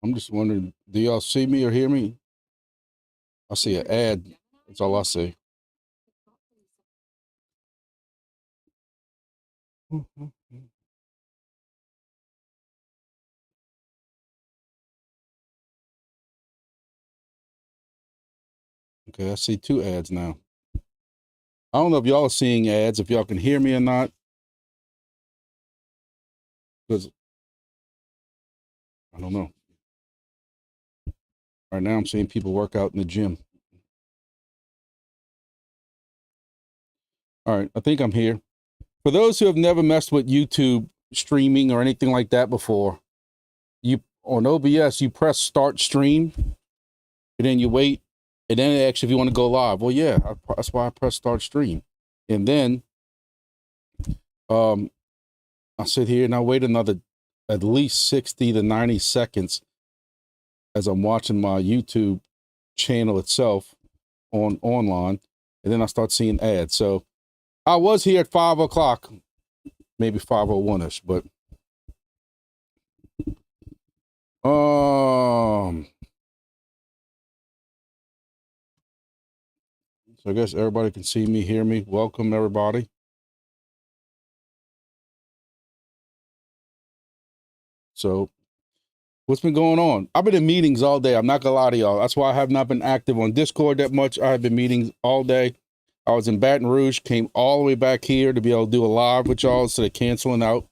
I'm just wondering, do y'all see me or hear me? I see an ad. That's all I see. Okay, I see 2 ads now. I don't know if y'all are seeing ads, if y'all can hear me or not, because I don't know. Right now I'm seeing people work out in the gym. All right, I think I'm here. For those who have never messed with YouTube streaming or anything like that before, you on OBS, you press start stream, and then you wait, and then it asks if you want to go live. Well, yeah, that's why I press start stream. And then I sit here and I wait another at least 60 to 90 seconds as I'm watching my YouTube channel itself online, and then I start seeing ads. So I was here at 5 o'clock, maybe 5:01ish, but so I guess everybody can see me, hear me. Welcome everybody. So what's been going on? I've been in meetings all day. I'm not gonna lie to y'all. That's why I have not been active on Discord that much. I have been meetings all day. I was in Baton Rouge, came all the way back here to be able to do a live with y'all instead of canceling out.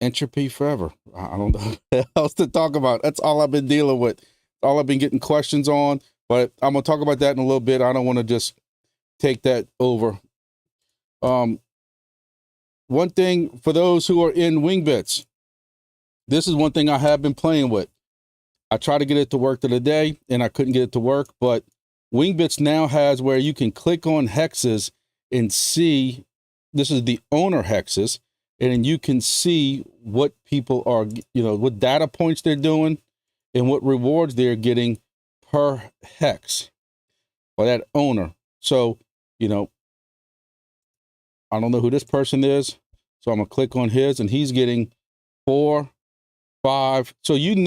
Entropy forever. I don't know what else to talk about. That's all I've been dealing with. All I've been getting questions on, but I'm gonna talk about that in a little bit. I don't want to just take that over. One thing for those who are in WingBits, this is one thing I have been playing with. I tried to get it to work the other day and I couldn't get it to work, but WingBits now has where you can click on hexes and see, this is the owner hexes, and you can see what people are, what data points they're doing and what rewards they're getting per hex by that owner. So, I don't know who this person is. So I'm gonna click on his and he's getting 4, 5. So and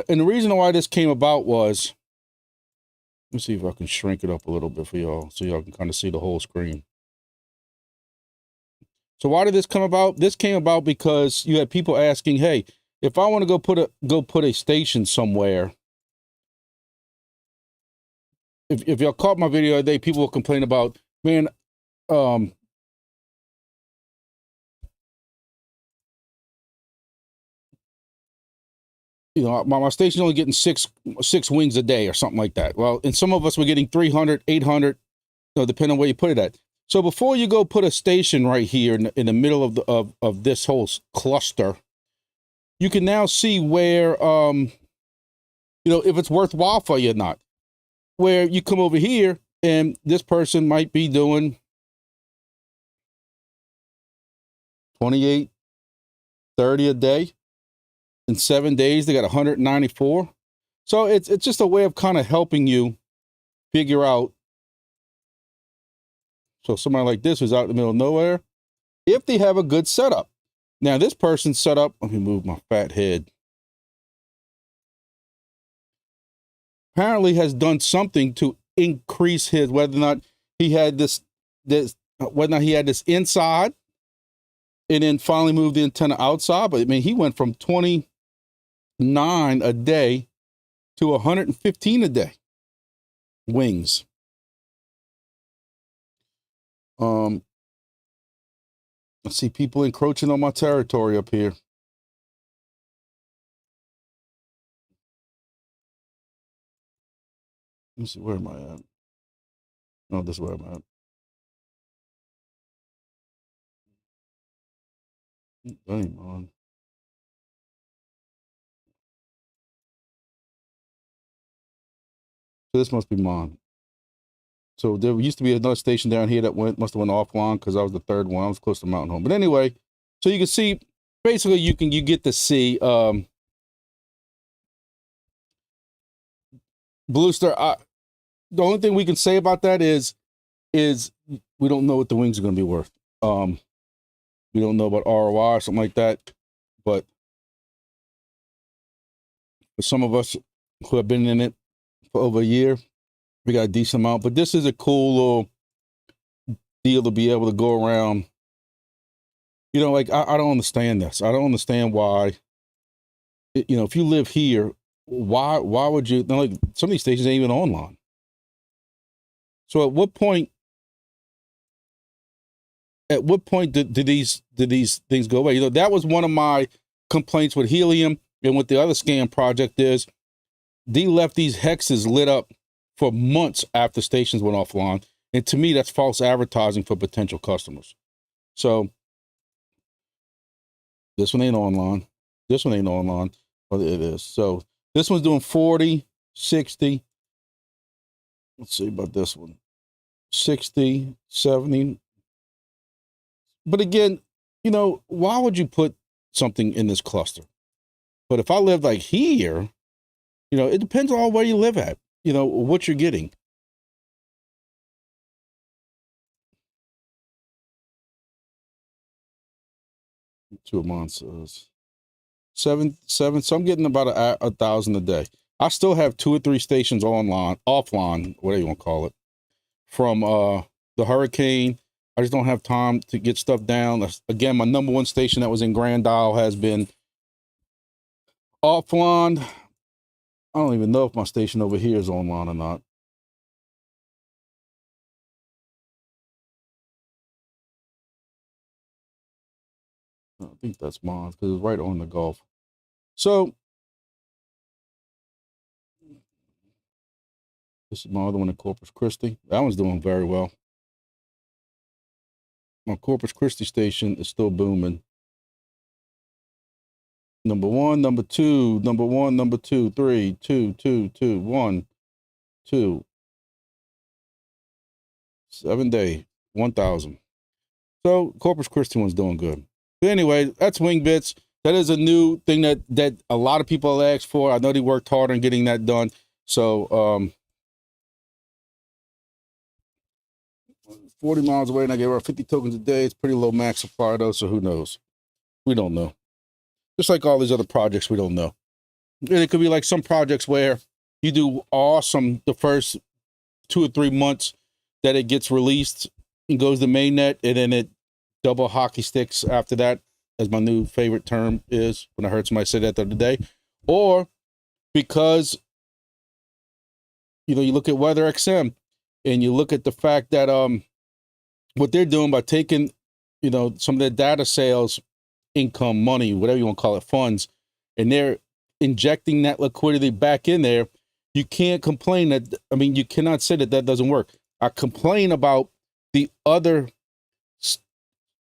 the reason why this came about was, let's see if I can shrink it up a little bit for y'all so y'all can kind of see the whole screen. So why did this come about? This came about because you had people asking, hey, if I want to go put a station somewhere, if y'all caught my video the other day, people will complain about, man, my station's only getting six wings a day or something like that. Well, and some of us were getting 300, 800, depending on where you put it at. So before you go put a station right here in the middle of this whole cluster, you can now see where, if it's worthwhile for you or not. Where you come over here and this person might be doing 28, 30 a day. In 7 days, they got 194. So it's just a way of kind of helping you figure out. So somebody like this who's out in the middle of nowhere, if they have a good setup. Now this person's set up, let me move my fat head. Apparently has done something to increase his, whether or not he had this inside and then finally moved the antenna outside. But I mean, he went from 29 a day to 115 a day wings. I see people encroaching on my territory up here. Let me see, where am I at? Oh, this is where I'm at. Dang, man. So this must be mine. So there used to be another station down here that must have went offline because I was the third one. I was close to Mountain Home. But anyway, so you can see, basically you get to see Blue Star. The only thing we can say about that is we don't know what the wings are going to be worth. We don't know about ROI or something like that. But for some of us who have been in it for over a year, we got a decent amount. But this is a cool little deal to be able to go around. You know, like I don't understand this. I don't understand why. You know, if you live here, why would you? Like some of these stations ain't even online. So at what point? At what point did these things go away? You know, that was one of my complaints with Helium and with the other scam project is they left these hexes lit up for months after stations went offline. And to me, that's false advertising for potential customers. So this one ain't online. This one ain't online. But it is. So this one's doing 40, 60. Let's see about this one. 60, 70. But again, you know, why would you put something in this cluster? But if I live like here, you know, it depends on where you live at, you know, what you're getting. Two a month says 7. So I'm getting about 1,000 a day. I still have 2 or 3 stations offline, whatever you want to call it, from the hurricane. I just don't have time to get stuff down. Again, my number 1 station that was in Grand Isle has been offline. I don't even know if my station over here is online or not. I think that's mine because it's right on the Gulf. So this is my other one in Corpus Christi. That one's doing very well. My Corpus Christi station is still booming. Number 1, number 2, number 1, number 2, 3, 2, 2, 2, 1, 2. 7 day, 1,000. So Corpus Christi one's doing good. But anyway, that's Wing Bits. That is a new thing that a lot of people asked for. I know they worked hard on getting that done. So 40 miles away, and I gave her 50 tokens a day. It's pretty low max supply though, so who knows? We don't know. Just like all these other projects, we don't know. And it could be like some projects where you do awesome the first 2 or 3 months that it gets released and goes to mainnet, and then it double hockey sticks after that, as my new favorite term is when I heard somebody say that the other day. Or because, you know, you look at Weather XM and you look at the fact that what they're doing by taking, you know, some of their data sales income, money, whatever you want to call it, funds, and they're injecting that liquidity back in there, you can't complain that, I mean, you cannot say that doesn't work. I complain about the other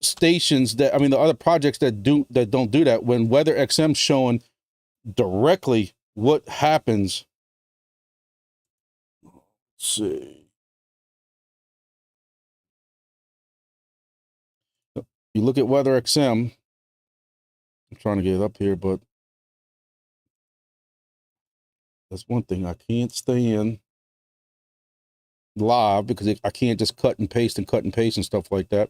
stations that, I mean, the other projects that don't do that, when Weather XM's showing directly what happens. Let's see. You look at Weather XM. I'm trying to get it up here, but that's one thing. I can't stay in live because I can't just cut and paste and stuff like that.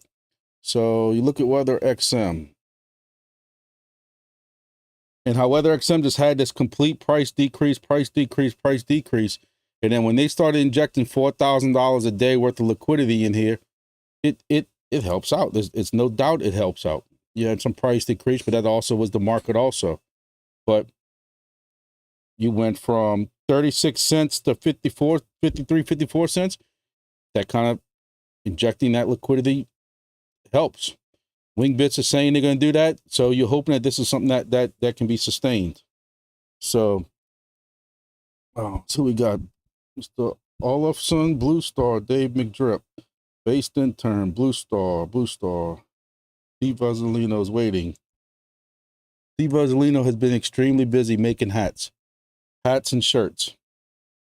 So you look at Weather XM and how Weather XM just had this complete price decrease. And then when they started injecting $4,000 a day worth of liquidity in here, it helps out. It's no doubt it helps out. You had some price decrease, but that also was the market also. But you went from 36 cents to 54 cents. That kind of injecting that liquidity helps. Wingbits is saying they're going to do that, so you're hoping that this is something that can be sustained. So, so we got Mr. Olafson, Blue Star, Dave McDrip, based intern, Blue Star. Steve Vazzolino's waiting. Steve Vazzolino has been extremely busy making hats and shirts.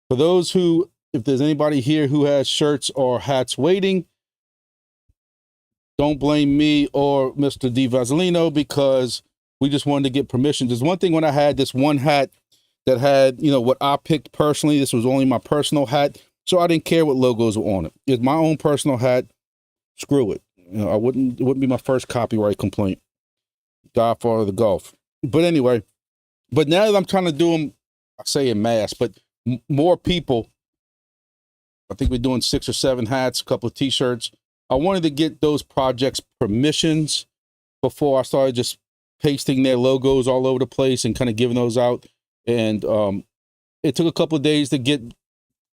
For those who, if there's anybody here who has shirts or hats waiting, don't blame me or Mr. D. Vazzolino, because we just wanted to get permission. There's one thing when I had this one hat that had, you know, what I picked personally. This was only my personal hat, so I didn't care what logos were on it. It's my own personal hat. Screw it. You know, it wouldn't be my first copyright complaint. Godfather of the Gulf. But anyway, but now that I'm trying to do them, I say in mass, but more people. I think we're doing 6 or 7 hats, a couple of t-shirts. I wanted to get those projects permissions before I started just pasting their logos all over the place and kind of giving those out. And it took a couple of days to get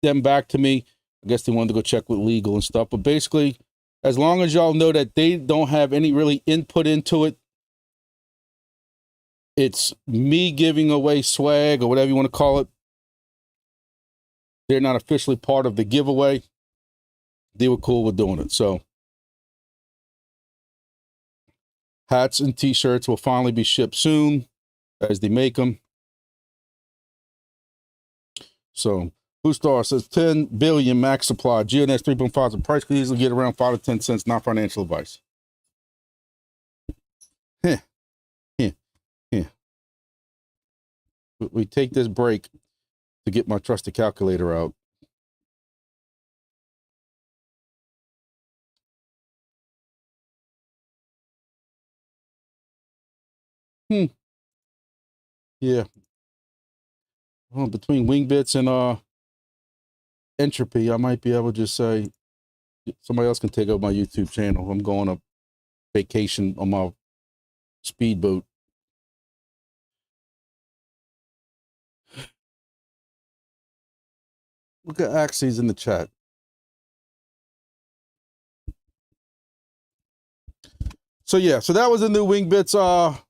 them back to me. I guess they wanted to go check with legal and stuff. But basically, as long as y'all know that they don't have any really input into it, it's me giving away swag or whatever you want to call it. They're not officially part of the giveaway. They were cool with doing it. So hats and t-shirts will finally be shipped soon as they make them. So Blue Star says 10 billion max supply. GNS 3.5 the price could easily get around 5 to 10 cents. Not financial advice. We take this break to get my trusted calculator out. Yeah. Well, between wing bits and entropy, I might be able to just say somebody else can take over my YouTube channel. I'm going on vacation on my speedboat. Look at Axie's in the chat. So yeah, so that was the new wing bits, the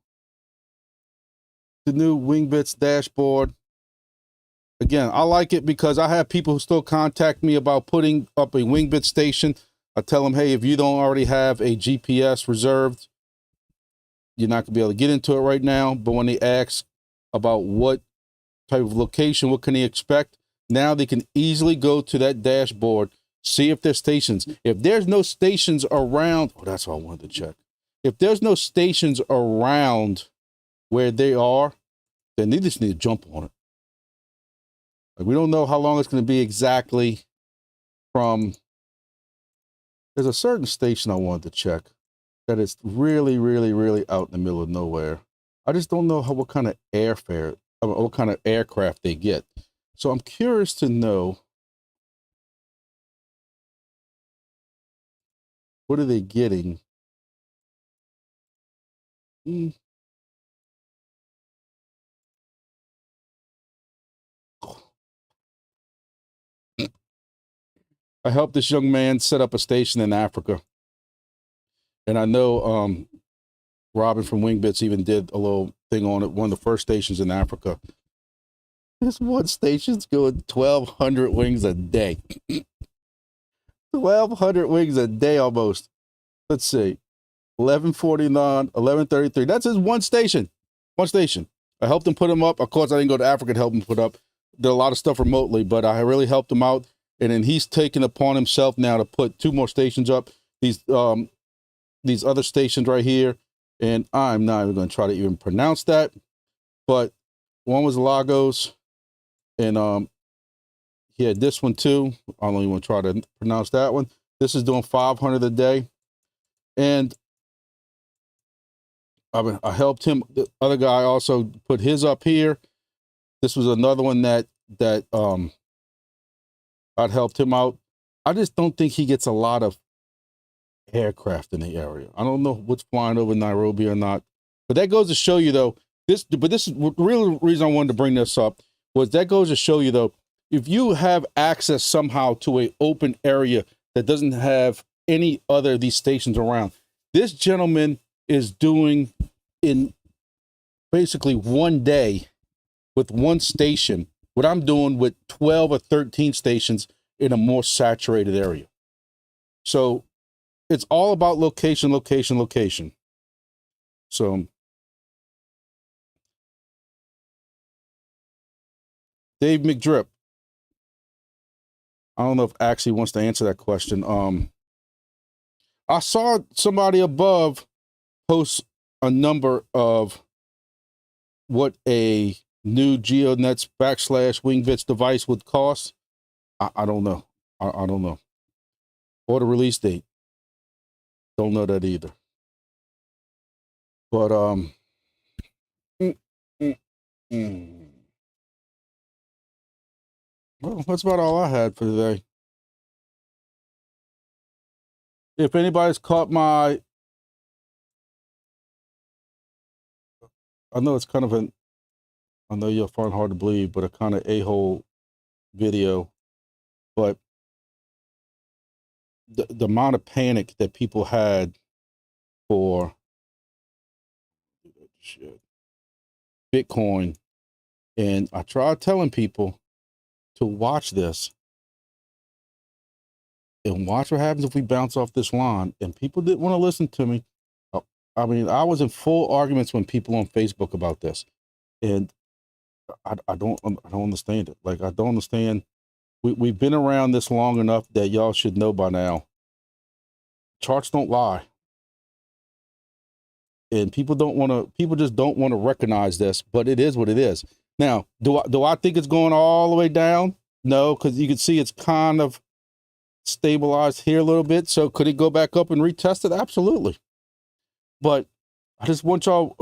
new wing bits dashboard. Again, I like it because I have people who still contact me about putting up a wing bit station. I tell them, hey, if you don't already have a GPS reserved, you're not gonna be able to get into it right now. But when they ask about what type of location, what can they expect, now they can easily go to that dashboard, see if there's stations. If there's no stations around, oh, that's what I wanted to check. If there's no stations around where they are, then they just need to jump on it. Like, we don't know how long it's going to be exactly from. There's a certain station I wanted to check that is really, really, really out in the middle of nowhere. I just don't know what kind of airfare, what kind of aircraft they get. So I'm curious to know, what are they getting? I helped this young man set up a station in Africa. And I know Robin from Wingbits even did a little thing on it, one of the first stations in Africa. This one station's going 1,200 wings a day. 1,200 wings a day almost. Let's see. 1149, 1133. That's his one station. One station. I helped him put him up. Of course, I didn't go to Africa to help him put up. Did a lot of stuff remotely, but I really helped him out. And then he's taken upon himself now to put 2 more stations up. These other stations right here. And I'm not even going to try to even pronounce that. But one was Lagos. And he had this one too. I don't even want to try to pronounce that one. This is doing 500 a day. And I helped him. The other guy also put his up here. This was another one that I'd helped him out. I just don't think he gets a lot of aircraft in the area. I don't know what's flying over Nairobi or not. But that goes to show you, though, this is the real reason I wanted to bring this up, was that goes to show you, though, if you have access somehow to an open area that doesn't have any other of these stations around, this gentleman is doing in basically one day with one station what I'm doing with 12 or 13 stations in a more saturated area. So it's all about location, location, location. So Dave McDrip, I don't know if Axie wants to answer that question. I saw somebody above post a number of what a new GeoNets / Wingbits device would cost. I don't know. I don't know. Or the release date. Don't know that either. But mm, mm, mm. Well, that's about all I had for today. If anybody's caught my, I know it's kind of an, I know you'll find hard to believe, but a kind of a-hole video. But the amount of panic that people had for Bitcoin, and I tried telling people to watch this and watch what happens if we bounce off this line. And people didn't want to listen to me. I mean, I was in full arguments with people on Facebook about this, and I don't understand it. Like, I don't understand. We've been around this long enough that y'all should know by now. Charts don't lie, and people just don't want to recognize this. But it is what it is. Now, do I think it's going all the way down? No, because you can see it's kind of stabilized here a little bit. So could it go back up and retest it? Absolutely. But I just want y'all,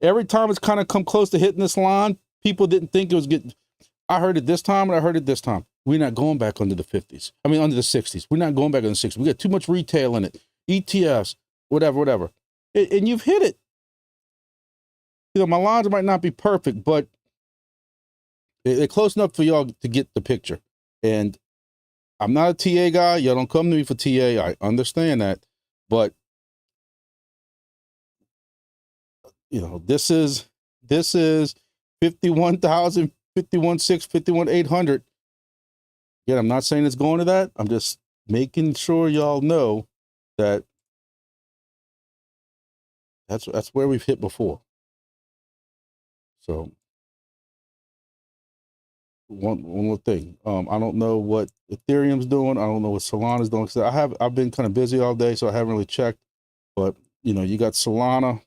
every time it's kind of come close to hitting this line, people didn't think it was getting. I heard it this time and I heard it this time. We're not going back under the 50s. I mean, under the 60s. We're not going back under the 60s. We got too much retail in it. ETFs, whatever. And you've hit it. My lines might not be perfect, but they're close enough for y'all to get the picture. And I'm not a TA guy. Y'all don't come to me for TA. I understand that. But this is 51,000, 51,600, 51,800. Again, I'm not saying it's going to that. I'm just making sure y'all know that that's where we've hit before. So one more thing. I don't know what Ethereum's doing. I don't know what Solana's doing. I've been kind of busy all day, so I haven't really checked. But you got Solana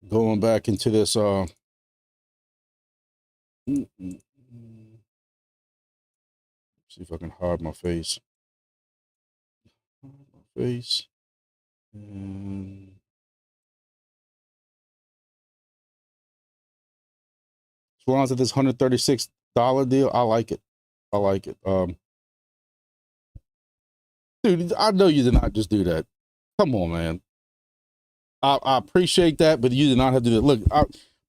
going back into this. See if I can hide my face. And Solana's at this $136 deal. I like it. Dude, I know you did not just do that. Come on, man. I appreciate that, but you did not have to do that. Look,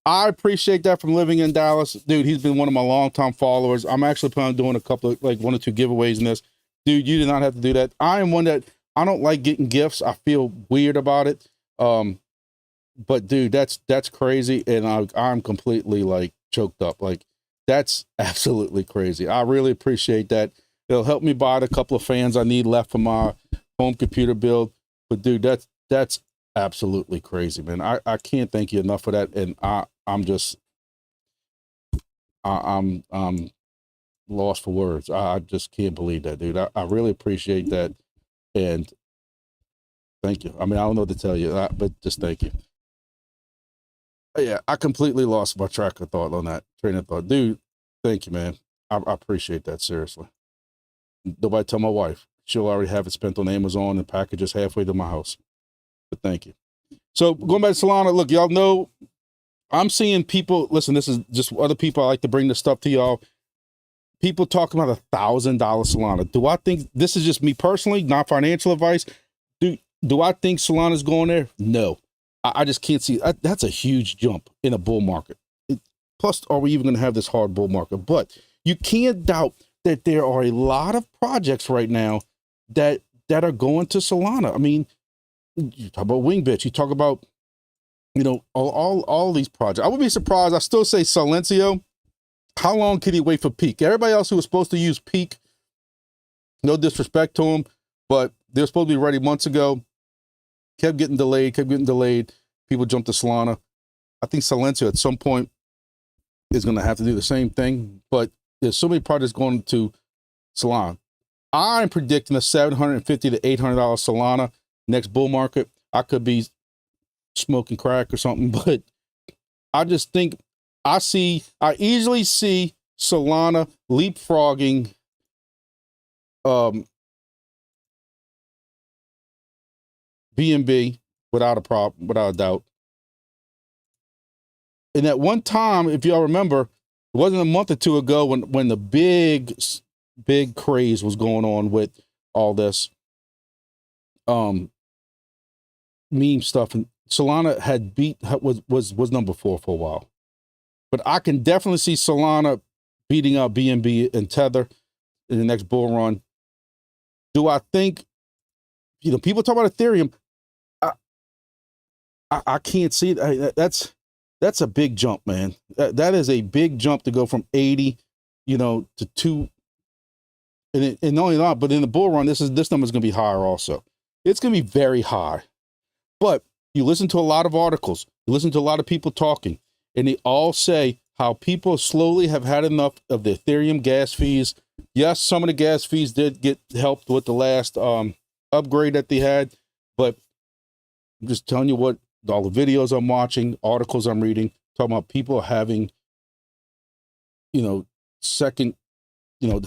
I appreciate that from living in Dallas. Dude, he's been one of my longtime followers. I'm actually planning on doing a couple of, like, 1 or 2 giveaways in this. Dude, you did not have to do that. I am one that, I don't like getting gifts. I feel weird about it. But dude, that's crazy. And I'm completely like choked up. Like, that's absolutely crazy. I really appreciate that. It'll help me buy the couple of fans I need left for my home computer build. But dude, that's absolutely crazy, man. I can't thank you enough for that. And I'm lost for words. I just can't believe that, dude. I really appreciate that. And thank you. I mean, I don't know what to tell you, but just thank you. Yeah, I completely lost my track of thought on that train of thought. Dude, thank you, man. I appreciate that, seriously. Nobody tell my wife. She'll already have it spent on Amazon and packages halfway to my house. But thank you. So going back to Solana, look, y'all know I'm seeing people, listen, this is just other people. I like to bring this stuff to y'all. People talking about $1,000 Solana. Do I think, this is just me personally, not financial advice. Do I think Solana's going there? No. I just can't see. That's a huge jump in a bull market. Plus, are we even going to have this hard bull market? But you can't doubt that there are a lot of projects right now that are going to Solana. I mean, you talk about Wingbits. You talk about, all these projects. I would be surprised. I still say Silencio. How long can he wait for peak? Everybody else who was supposed to use peak, no disrespect to them, but they were supposed to be ready months ago. Kept getting delayed. People jumped to Solana. I think Silencio at some point is going to have to do the same thing, but there's so many projects going to Solana. I'm predicting a $750 to $800 Solana next bull market. I could be smoking crack or something, but I just think I easily see Solana leapfrogging BNB without a problem, without a doubt. And at one time, if y'all remember, it wasn't a month or two ago when the big craze was going on with all this meme stuff, and Solana had was number 4 for a while. But I can definitely see Solana beating out BNB and Tether in the next bull run. Do I think, people talk about Ethereum, I can't see it. That's a big jump, man. That is a big jump to go from 80, to 2. And not only that, but in the bull run, this number is going to be higher also. It's going to be very high. But you listen to a lot of articles, you listen to a lot of people talking, and they all say how people slowly have had enough of the Ethereum gas fees. Yes, some of the gas fees did get helped with the last upgrade that they had, but I'm just telling you what all the videos I'm watching, articles I'm reading, talking about people having,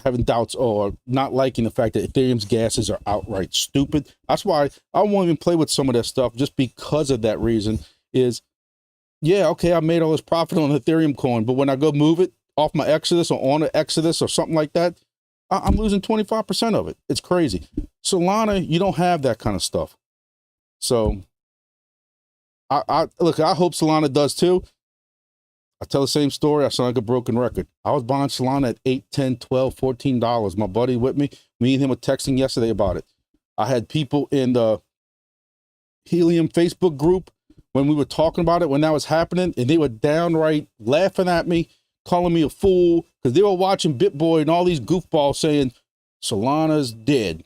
having doubts or not liking the fact that Ethereum's gases are outright stupid. That's why I won't even play with some of that stuff, just because of that reason. Is, yeah, okay, I made all this profit on Ethereum coin, but when I go move it off my Exodus or on an Exodus or something like that, I'm losing 25% of it. It's crazy. Solana, you don't have that kind of stuff. So I hope Solana does too. I tell the same story. I sound like a broken record. I was buying Solana at $8, $10, $12, $14. My buddy with me and him were texting yesterday about it. I had people in the Helium Facebook group when we were talking about it, when that was happening, and they were downright laughing at me, calling me a fool, because they were watching BitBoy and all these goofballs saying, Solana's dead.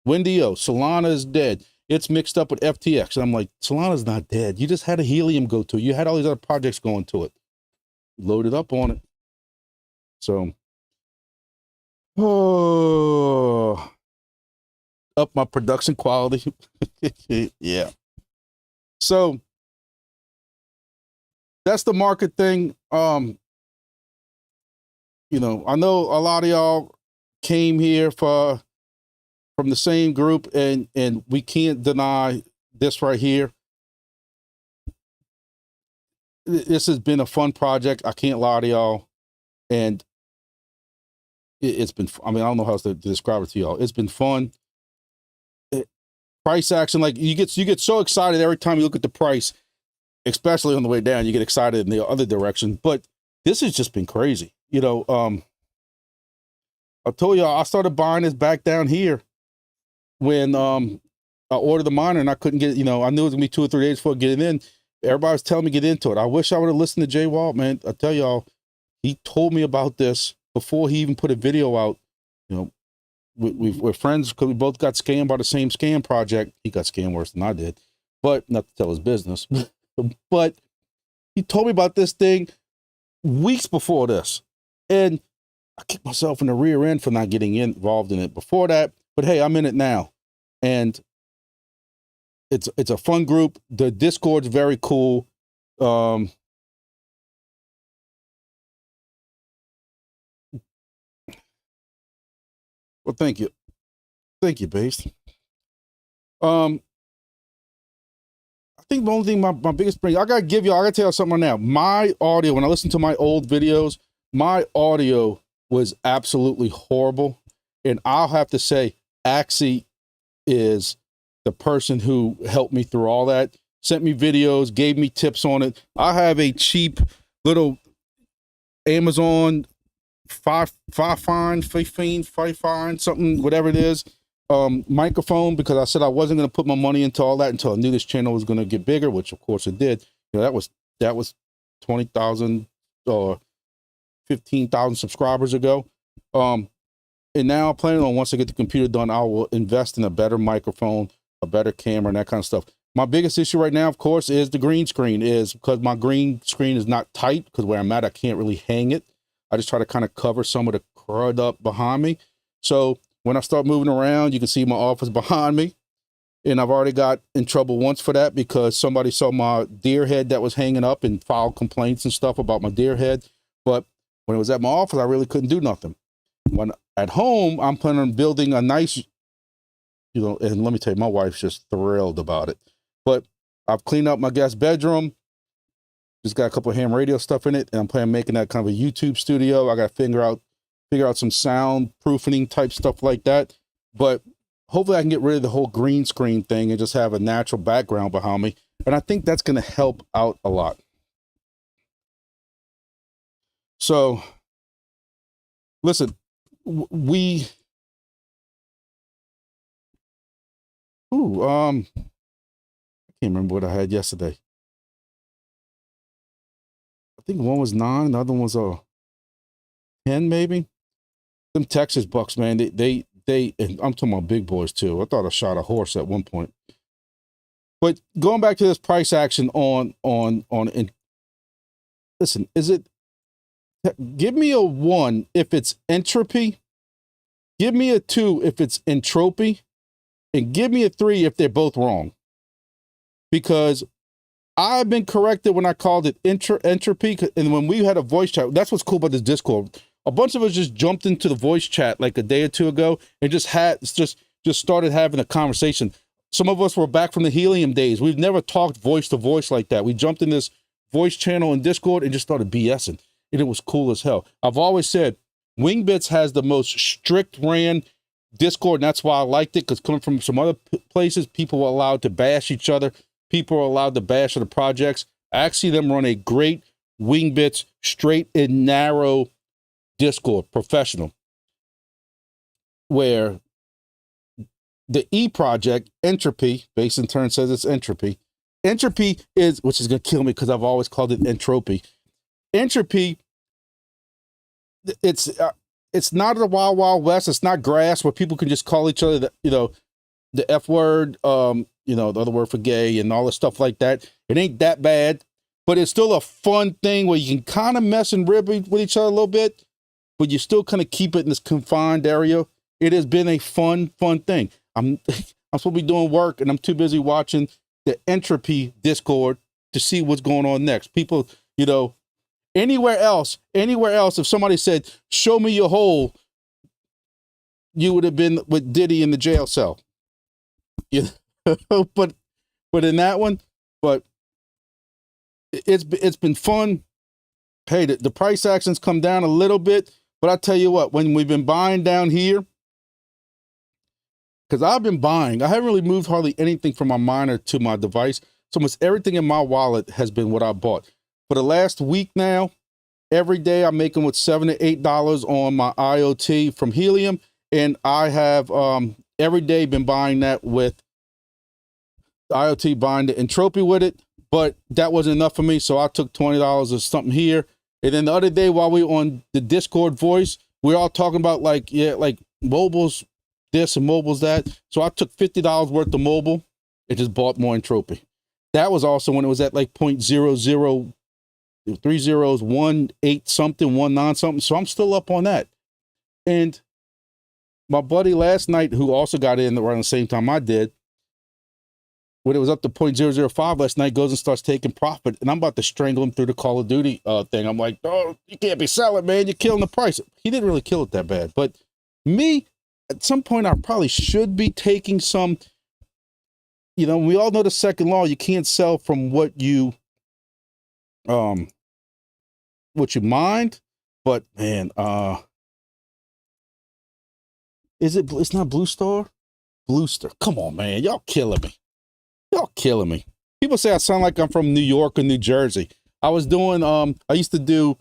Wendy O, Solana's dead. It's mixed up with FTX. And I'm like, Solana's not dead. You just had a Helium go to it. You had all these other projects going to it. Loaded up on it. So, up my production quality. Yeah. So that's the market thing. I know a lot of y'all came here from the same group, and we can't deny this right here. This has been a fun project. I can't lie to y'all. And it's been, I don't know how else to describe it to y'all. It's been fun. Price action, like you get so excited every time you look at the price, especially on the way down, you get excited in the other direction. But this has just been crazy. I told y'all I started buying this back down here when I ordered the miner and I couldn't get it. I knew it was gonna be 2 or 3 days before getting in. Everybody was telling me to get into it. I wish I would have listened to Jay Walt, man. I tell y'all, he told me about this before he even put a video out. We're friends because we both got scammed by the same scam project. He got scammed worse than I did, but not to tell his business. But he told me about this thing weeks before this, and I kicked myself in the rear end for not getting involved in it before that. But hey, I'm in it now, and it's a fun group. The Discord's very cool. Well, thank you, Base. I think the only thing, my biggest thing, I gotta tell y'all something right now. My audio, when I listen to my old videos, my audio was absolutely horrible, and I'll have to say, Axie is the person who helped me through all that, sent me videos, gave me tips on it. I have a cheap little Amazon 5 something, whatever it is, microphone, because I said I wasn't going to put my money into all that until I knew this channel was going to get bigger, which of course it did. That was 20,000 or 15,000 subscribers ago. And now I'm planning on, once I get the computer done, I will invest in a better microphone, a better camera, and that kind of stuff. My biggest issue right now, of course, is the green screen, is because my green screen is not tight, because where I'm at, I can't really hang it. I just try to kind of cover some of the crud up behind me. So when I start moving around, you can see my office behind me. And I've already got in trouble once for that, because somebody saw my deer head that was hanging up and filed complaints and stuff about my deer head. But when it was at my office, I really couldn't do nothing. When at home, I'm planning on building a nice you know, and let me tell you, my wife's just thrilled about it. But I've cleaned up my guest bedroom. Just got a couple of ham radio stuff in it, and I'm planning on making that kind of a YouTube studio. I got to figure out some sound proofing type stuff like that. But hopefully I can get rid of the whole green screen thing and just have a natural background behind me. And I think that's going to help out a lot. So, listen, I can't remember what I had yesterday. I think one was 9, the other one was 10 maybe. Them Texas Bucks, man, they and I'm talking about big boys too. I thought I shot a horse at one point. But going back to this price action and listen, give me a 1 if it's entropy, give me a 2 if it's entropy, and give me a 3 if they're both wrong. Because I've been corrected when I called it entropy, and when we had a voice chat, that's what's cool about this Discord. A bunch of us just jumped into the voice chat like a day or 2 ago and just started having a conversation. Some of us were back from the helium days. We've never talked voice to voice like that. We jumped in this voice channel in Discord and just started BSing, and it was cool as hell. I've always said Wingbits has the most strict ran Discord, and that's why I liked it, because coming from some other places, people were allowed to bash each other. People are allowed to bash other projects. I actually them run a great Wingbits straight and narrow Discord, professional, where the E project, Entropy, base in turn says it's Entropy. Entropy is, which is going to kill me because I've always called it Entropy. Entropy, it's not the Wild Wild West. It's not grass where people can just call each other, the F word, the other word for gay and all this stuff like that. It ain't that bad, but it's still a fun thing where you can kind of mess and rib with each other a little bit, but you still kind of keep it in this confined area. It has been a fun thing. I'm supposed to be doing work, and I'm too busy watching the Entropy Discord to see what's going on next. People, anywhere else, if somebody said, show me your hole, you would have been with Diddy in the jail cell. But in that one, but it's been fun. Hey, the price actions come down a little bit, but I tell you what, when we've been buying down here, because I've been buying, I haven't really moved hardly anything from my miner to my device. So almost everything in my wallet has been what I bought. For the last week now, every day I'm making with $7 to $8 on my IoT from Helium. And I have every day been buying that with IoT, buying the Entropy with it. But that wasn't enough for me. So I took $20 or something here. And then the other day while we were on the Discord voice, we were all talking about like mobiles this and mobiles that. So I took $50 worth of mobile and just bought more Entropy. That was also when it was at like 0.00 3 zeros, 18 something, 19 something. So I'm still up on that. And my buddy last night, who also got in around the same time I did, when it was up to 0.005 last night, goes and starts taking profit. And I'm about to strangle him through the Call of Duty thing. I'm like, oh, you can't be selling, man. You're killing the price. He didn't really kill it that bad. But me, at some point, I probably should be taking some, we all know the second law. You can't sell from what you mind. But man, it's not Blue Star? Bluester. Come on, man. Y'all killing me. People say I sound like I'm from New York or New Jersey. I was doing, I used to do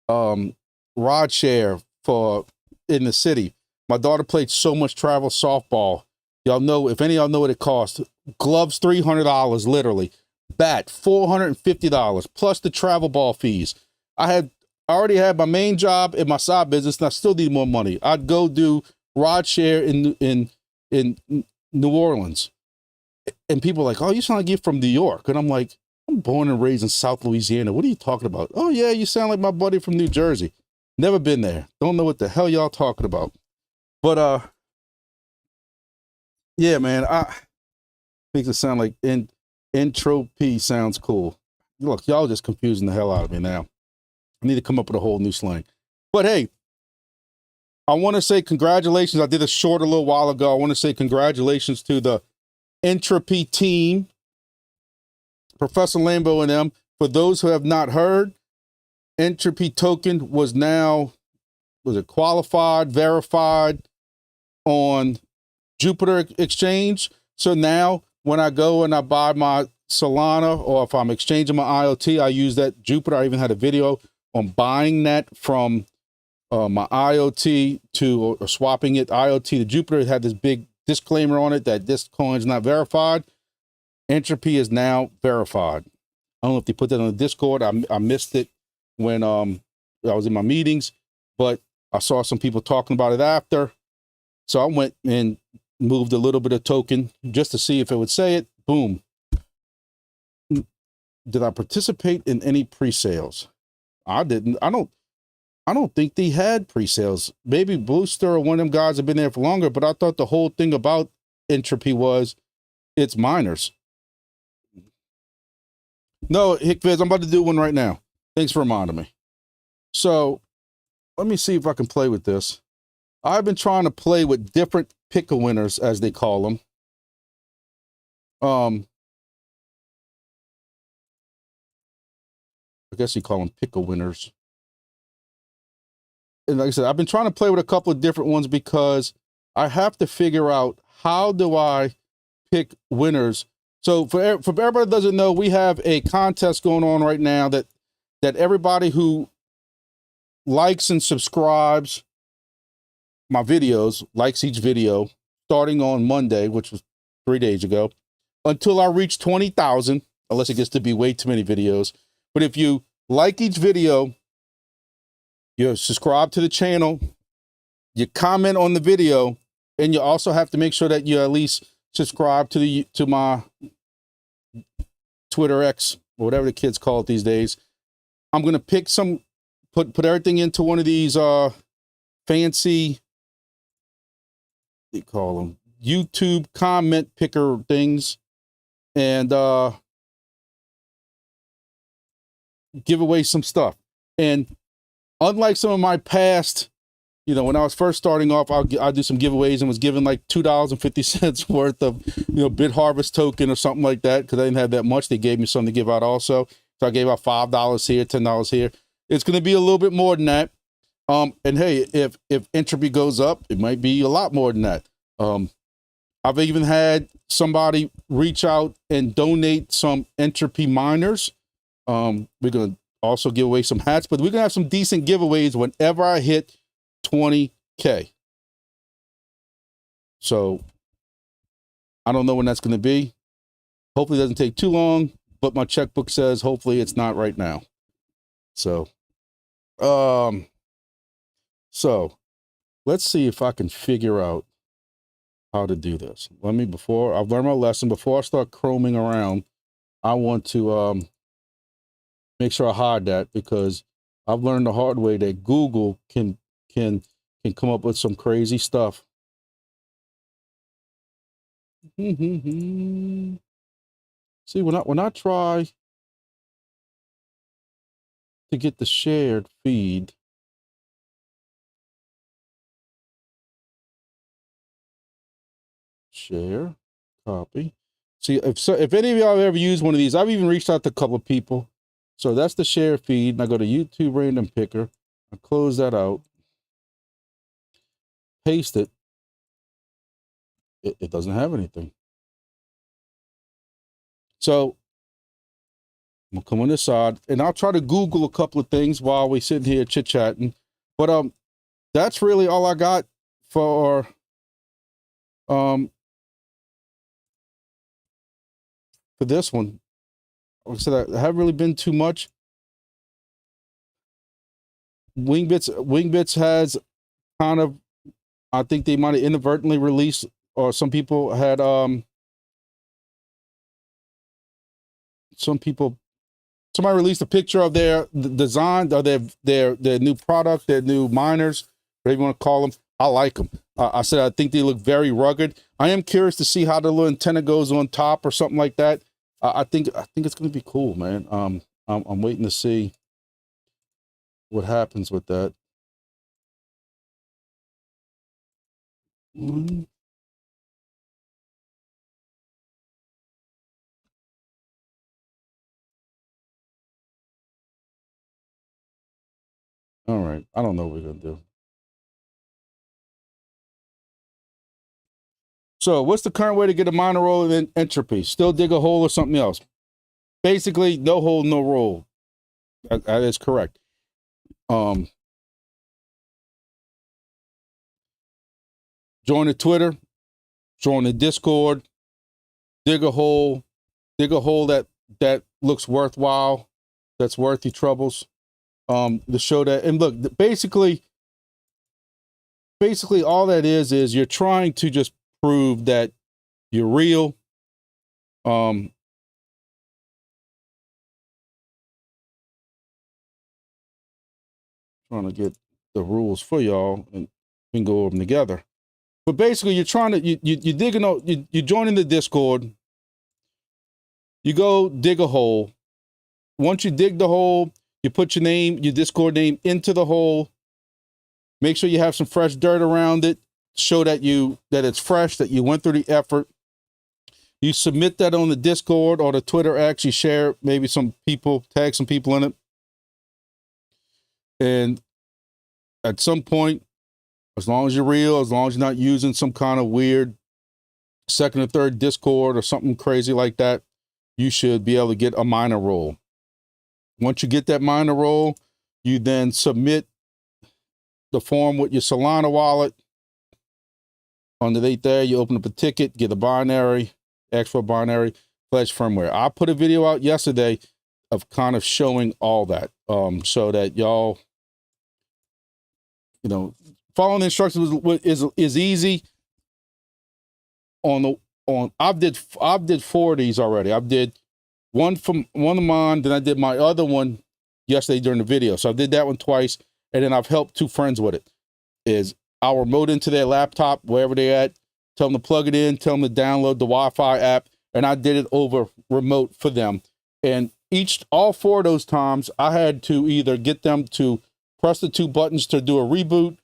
rod share in the city. My daughter played so much travel softball. Y'all know, if any of y'all know what it costs, gloves, $300, literally. Bat, $450, plus the travel ball fees. I already had my main job and my side business, and I still need more money. I'd go do rod share in New Orleans. And people are like, oh, you sound like you're from New York. And I'm like, I'm born and raised in South Louisiana. What are you talking about? Oh, yeah, you sound like my buddy from New Jersey. Never been there. Don't know what the hell y'all talking about. But, yeah, man, makes it sound like entropy sounds cool. Look, y'all just confusing the hell out of me now. I need to come up with a whole new slang. But, hey, I want to say congratulations. I did a short a little while ago. I want to say congratulations to the Entropy team, Professor Lambo and them. For those who have not heard, Entropy token was it qualified, verified on Jupiter Exchange. So now when I go and I buy my Solana, or if I'm exchanging my IoT, I use that Jupiter. I even had a video on buying that from my IoT to, or swapping it IoT to Jupiter. It had this big disclaimer on it that this coin is not verified. Entropy is now verified. I don't know if they put that on the Discord. I missed it when I was in my meetings, but I saw some people talking about it after. So I went and moved a little bit of token just to see if it would say it. Boom. Did I participate in any pre-sales? I didn't. I don't think they had pre-sales. Maybe Booster or one of them guys have been there for longer, but I thought the whole thing about Entropy was it's miners. No, Hickviz, I'm about to do one right now. Thanks for reminding me. So let me see if I can play with this. I've been trying to play with different pickle winners, as they call them. I guess you call them pickle winners. And like I said, I've been trying to play with a couple of different ones because I have to figure out how do I pick winners. So for everybody that doesn't know, we have a contest going on right now that everybody who likes and subscribes my videos, likes each video, starting on Monday, which was 3 days ago, until I reach 20,000, unless it gets to be way too many videos. But if you like each video, you subscribe to the channel, you comment on the video, and you also have to make sure that you at least subscribe to my Twitter X, or whatever the kids call it these days. I'm gonna pick put everything into one of these fancy, they call them YouTube comment picker things, and give away some stuff. And unlike some of my past, when I was first starting off, I'll do some giveaways and was given like $2.50 worth of, BitHarvest token or something like that, because I didn't have that much. They gave me something to give out also. So I gave out $5 here, $10 here. It's going to be a little bit more than that. And hey, if Entropy goes up, it might be a lot more than that. I've even had somebody reach out and donate some Entropy miners. We're going to also give away some hats, but we're going to have some decent giveaways whenever I hit 20K. So I don't know when that's going to be. Hopefully it doesn't take too long, but my checkbook says hopefully it's not right now. So let's see if I can figure out how to do this. I've learned my lesson. Before I start chroming around, I want to make sure I hide that, because I've learned the hard way that Google can come up with some crazy stuff. See, when I try to get the shared feed, share, copy. See, if any of y'all ever used one of these, I've even reached out to a couple of people. So that's the share feed. And I go to YouTube random picker. I close that out. Paste it. It doesn't have anything. So I'm gonna come on this side, and I'll try to Google a couple of things while we sitting here chit-chatting. But that's really all I got for this one. Like I said, I haven't really been too much. Wingbits has kind of, I think they might have inadvertently released, or some people had somebody released a picture of their design, or their new product, their new miners, whatever you want to call them. I like them. I said I think they look very rugged. I am curious to see how the little antenna goes on top or something like that. I think it's going to be cool, man. I'm waiting to see what happens with that. All right. I don't know what we're going to do. So what's the current way to get a minor roll in entropy? Still dig a hole or something else? Basically, no hole, no roll. That is correct. Join the Twitter, join the Discord, dig a hole that looks worthwhile, that's worth your troubles. To show that, and look, basically all that is you're trying to just prove that you're real. Trying to get the rules for y'all and we can go over them together. But basically, you're trying to you're digging out, you're joining the Discord. You go dig a hole. Once you dig the hole, you put your name, your Discord name into the hole. Make sure you have some fresh dirt around it. Show that it's fresh, that you went through the effort. You submit that on the Discord or the Twitter X. You share, maybe some people, tag some people in it. And at some point, as long as you're real, as long as you're not using some kind of weird second or third Discord or something crazy like that, you should be able to get a minor roll. Once you get that minor roll, you then submit the form with your Solana wallet. Underneath there, you open up a ticket, get a binary, ask for a binary, pledge firmware. I put a video out yesterday of kind of showing all that, so that y'all, following the instructions is easy. I did 4 of these already. I did one of mine, then I did my other one yesterday during the video. So I did that one twice, and then I've helped 2 friends with it. I'll remote into their laptop, wherever they're at, tell them to plug it in, tell them to download the Wi-Fi app, and I did it over remote for them. And all 4 of those times, I had to either get them to press the 2 buttons to do a reboot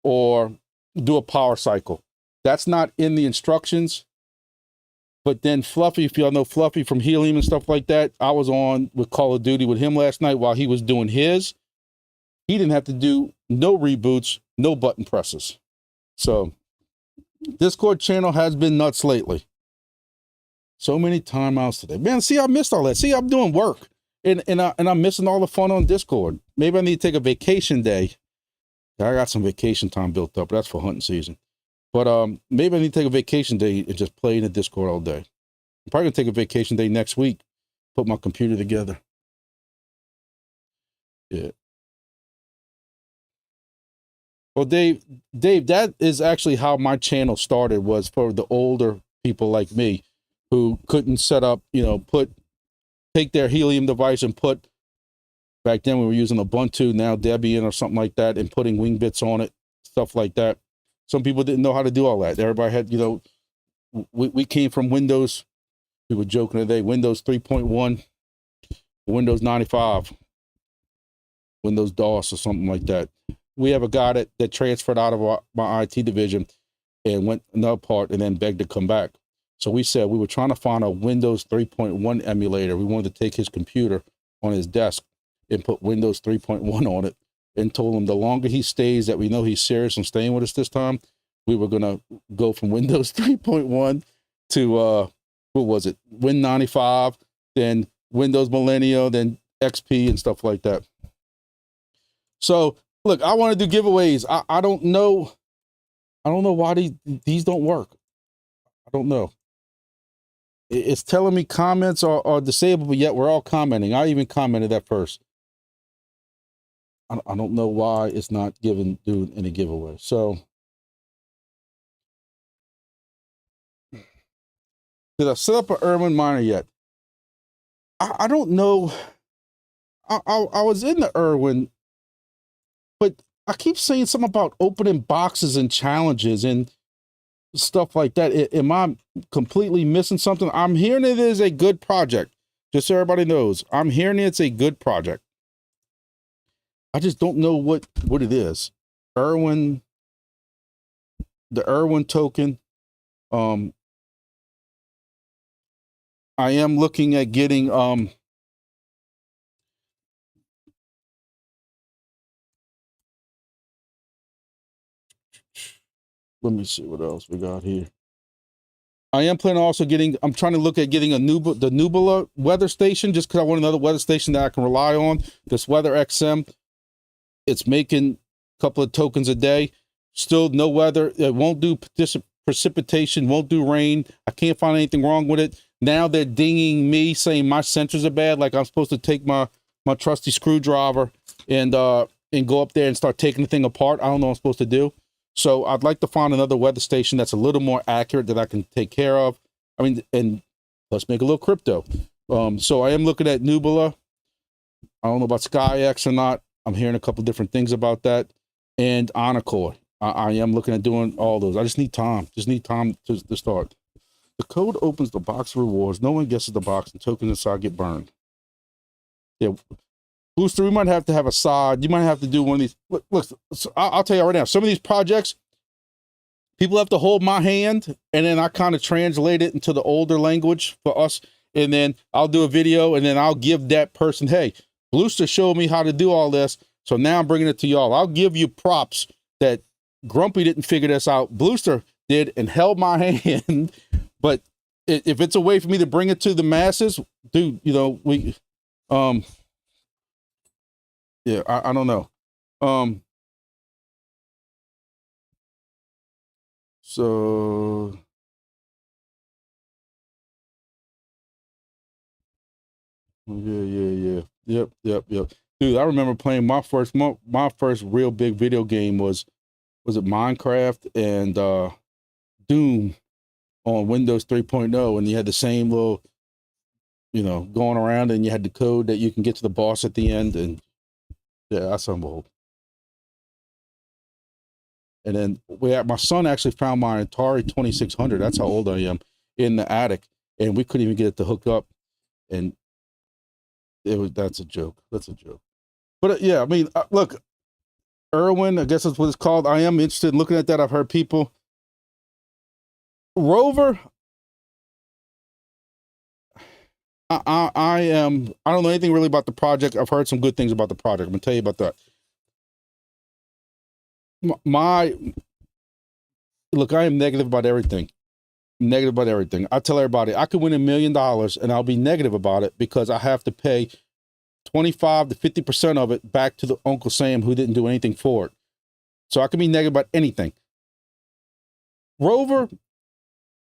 or do a power cycle. That's not in the instructions. But then Fluffy, if y'all know Fluffy from Helium and stuff like that, I was on with Call of Duty with him last night while he was doing his. He didn't have to do no reboots, no button presses. So Discord channel has been nuts lately. So many timeouts today. Man, see, I missed all that. See, I'm doing work. And I'm missing all the fun on Discord. Maybe I need to take a vacation day. I got some vacation time built up. That's for hunting season. But maybe I need to take a vacation day and just play in the Discord all day. I'm probably going to take a vacation day next week. Put my computer together. Yeah. Well, Dave, that is actually how my channel started, was for the older people like me who couldn't set up, take their Helium device and put, back then we were using Ubuntu, now Debian or something like that, and putting wing bits on it, stuff like that. Some people didn't know how to do all that. Everybody had, we came from Windows. We were joking today, Windows 3.1, Windows 95, Windows DOS or something like that. We have a guy that transferred out of my IT division and went another part and then begged to come back. So we said we were trying to find a Windows 3.1 emulator. We wanted to take his computer on his desk and put Windows 3.1 on it, and told him the longer he stays, that we know he's serious and staying with us this time, we were going to go from Windows 3.1 to, what was it? Win 95, then Windows Millennium, then XP and stuff like that. So look, I want to do giveaways. I don't know why these don't work. I don't know. It's telling me comments are disabled, but yet we're all commenting. I even commented at first. I don't know why it's not doing any giveaway. So did I set up an Irwin miner yet? I don't know. I was in the Irwin, but I keep saying something about opening boxes and challenges and stuff like that. Am I completely missing something? I'm hearing it is a good project. Just so everybody knows, I'm hearing it's a good project. I just don't know what it is. Irwin the Irwin token. I am looking at getting let me see what else we got here. I am planning also getting, I'm trying to look at getting the Nubula weather station, just because I want another weather station that I can rely on. This Weather XM, it's making a couple of tokens a day. Still no weather. It won't do precipitation, won't do rain. I can't find anything wrong with it. Now they're dinging me saying my sensors are bad, like I'm supposed to take my trusty screwdriver and go up there and start taking the thing apart. I don't know what I'm supposed to do. So I'd like to find another weather station that's a little more accurate that I can take care of. I mean, and let's make a little crypto. So I am looking at Nubula. I don't know about SkyX or not. I'm hearing a couple different things about that. And Anacore. I am looking at doing all those. I just need time. Just need time to start. The code opens the box of rewards. No one guesses the box and tokens inside get burned. Yeah. Booster, we might have to have a side. You might have to do one of these. Look, I'll tell you right now, some of these projects, people have to hold my hand, and then I kind of translate it into the older language for us, and then I'll do a video, and then I'll give that person, hey, Booster showed me how to do all this, so now I'm bringing it to y'all. I'll give you props that Grumpy didn't figure this out. Booster did and held my hand, but if it's a way for me to bring it to the masses, dude, you know, yeah, I don't know. So yeah. Yep. Dude, I remember playing my first real big video game was it Minecraft and Doom on Windows 3.0, and you had the same little, you know, going around, and you had the code that you can get to the boss at the end, and yeah, that's unbelievable. And then my son actually found my Atari 2600. That's how old I am, in the attic, and we couldn't even get it to hook up. And that's a joke. That's a joke. But yeah, I mean, look, Irwin, I guess that's what it's called. I am interested in looking at that. I've heard people. Rover, I don't know anything really about the project. I've heard some good things about the project. I'm gonna tell you about that. Look, I am negative about everything. I tell everybody I could win $1 million and I'll be negative about it because I have to pay 25 to 50% of it back to the Uncle Sam who didn't do anything for it. So I can be negative about anything. Rover,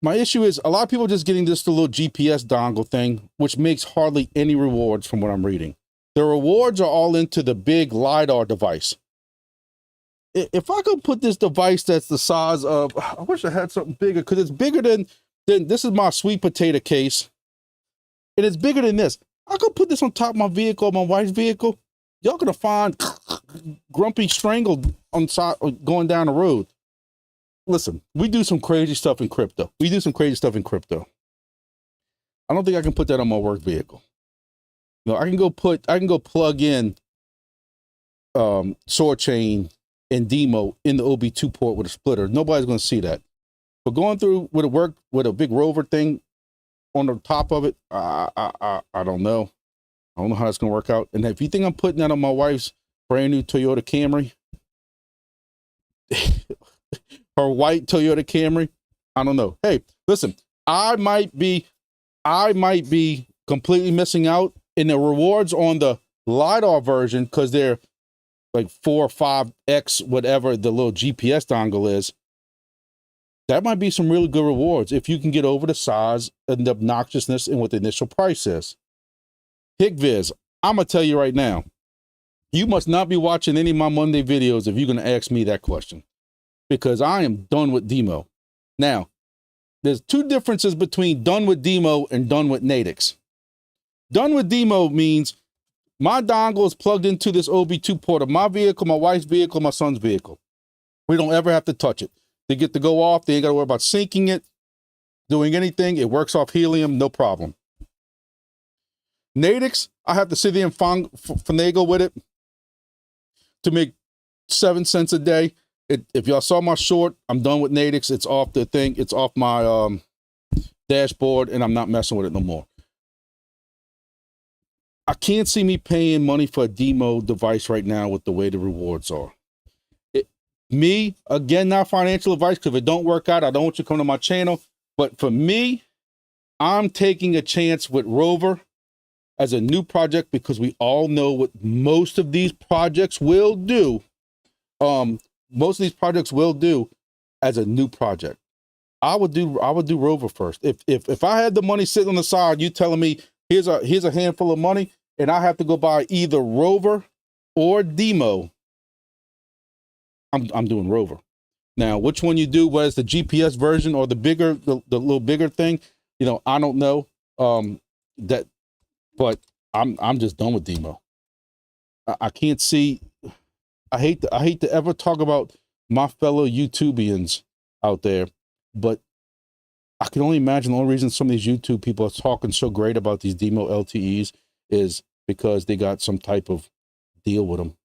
my issue is a lot of people just getting this little GPS dongle thing, which makes hardly any rewards from what I'm reading. The rewards are all into the big LiDAR device. If I could put this device that's the size of, I wish I had something bigger, because it's bigger than this is my sweet potato case, and it's bigger than this. I could put this on top of my vehicle, my wife's vehicle. Y'all gonna find Grumpy strangled on side going down the road. Listen, we do some crazy stuff in crypto. I don't think I can put that on my work vehicle. No, I can go plug in Sword Chain and Demo in the OB2 port with a splitter. Nobody's going to see that. But going through with a big Rover thing on the top of it, I don't know. I don't know how it's going to work out. And if you think I'm putting that on my wife's brand new Toyota Camry, her white Toyota Camry, I don't know. Hey, listen, I might be completely missing out in the rewards on the LiDAR version because they're like 4 or 5x whatever the little GPS dongle is. That might be some really good rewards if you can get over the size and the obnoxiousness and what the initial price is. HickViz, I'm gonna tell you right now, you must not be watching any of my Monday videos if you're gonna ask me that question, because I am done with Demo. Now, there's two differences between done with Demo and done with Nadix. Done with Demo means my dongle is plugged into this OB2 port of my vehicle, my wife's vehicle, my son's vehicle. We don't ever have to touch it. They get to go off. They ain't got to worry about syncing it, doing anything. It works off helium, no problem. Nadix, I have to sit there and finagle with it to make 7 cents a day. If y'all saw my short, I'm done with Nadix. It's off the thing. It's off my dashboard, and I'm not messing with it no more. I can't see me paying money for a demo device right now with the way the rewards are. Me, again, not financial advice, because if it don't work out, I don't want you to come to my channel. But for me, I'm taking a chance with Rover as a new project, because we all know what most of these projects will do. Most of these projects will do as a new project. I would do Rover first. If I had the money sitting on the side, you telling me here's a handful of money, and I have to go buy either Rover or Demo, I'm doing Rover. Now, which one you do, whether it's the GPS version or the little bigger thing, I don't know. But I'm just done with Demo. I can't see. I hate to ever talk about my fellow YouTubians out there, but I can only imagine the only reason some of these YouTube people are talking so great about these Demo LTEs is because they got some type of deal with them.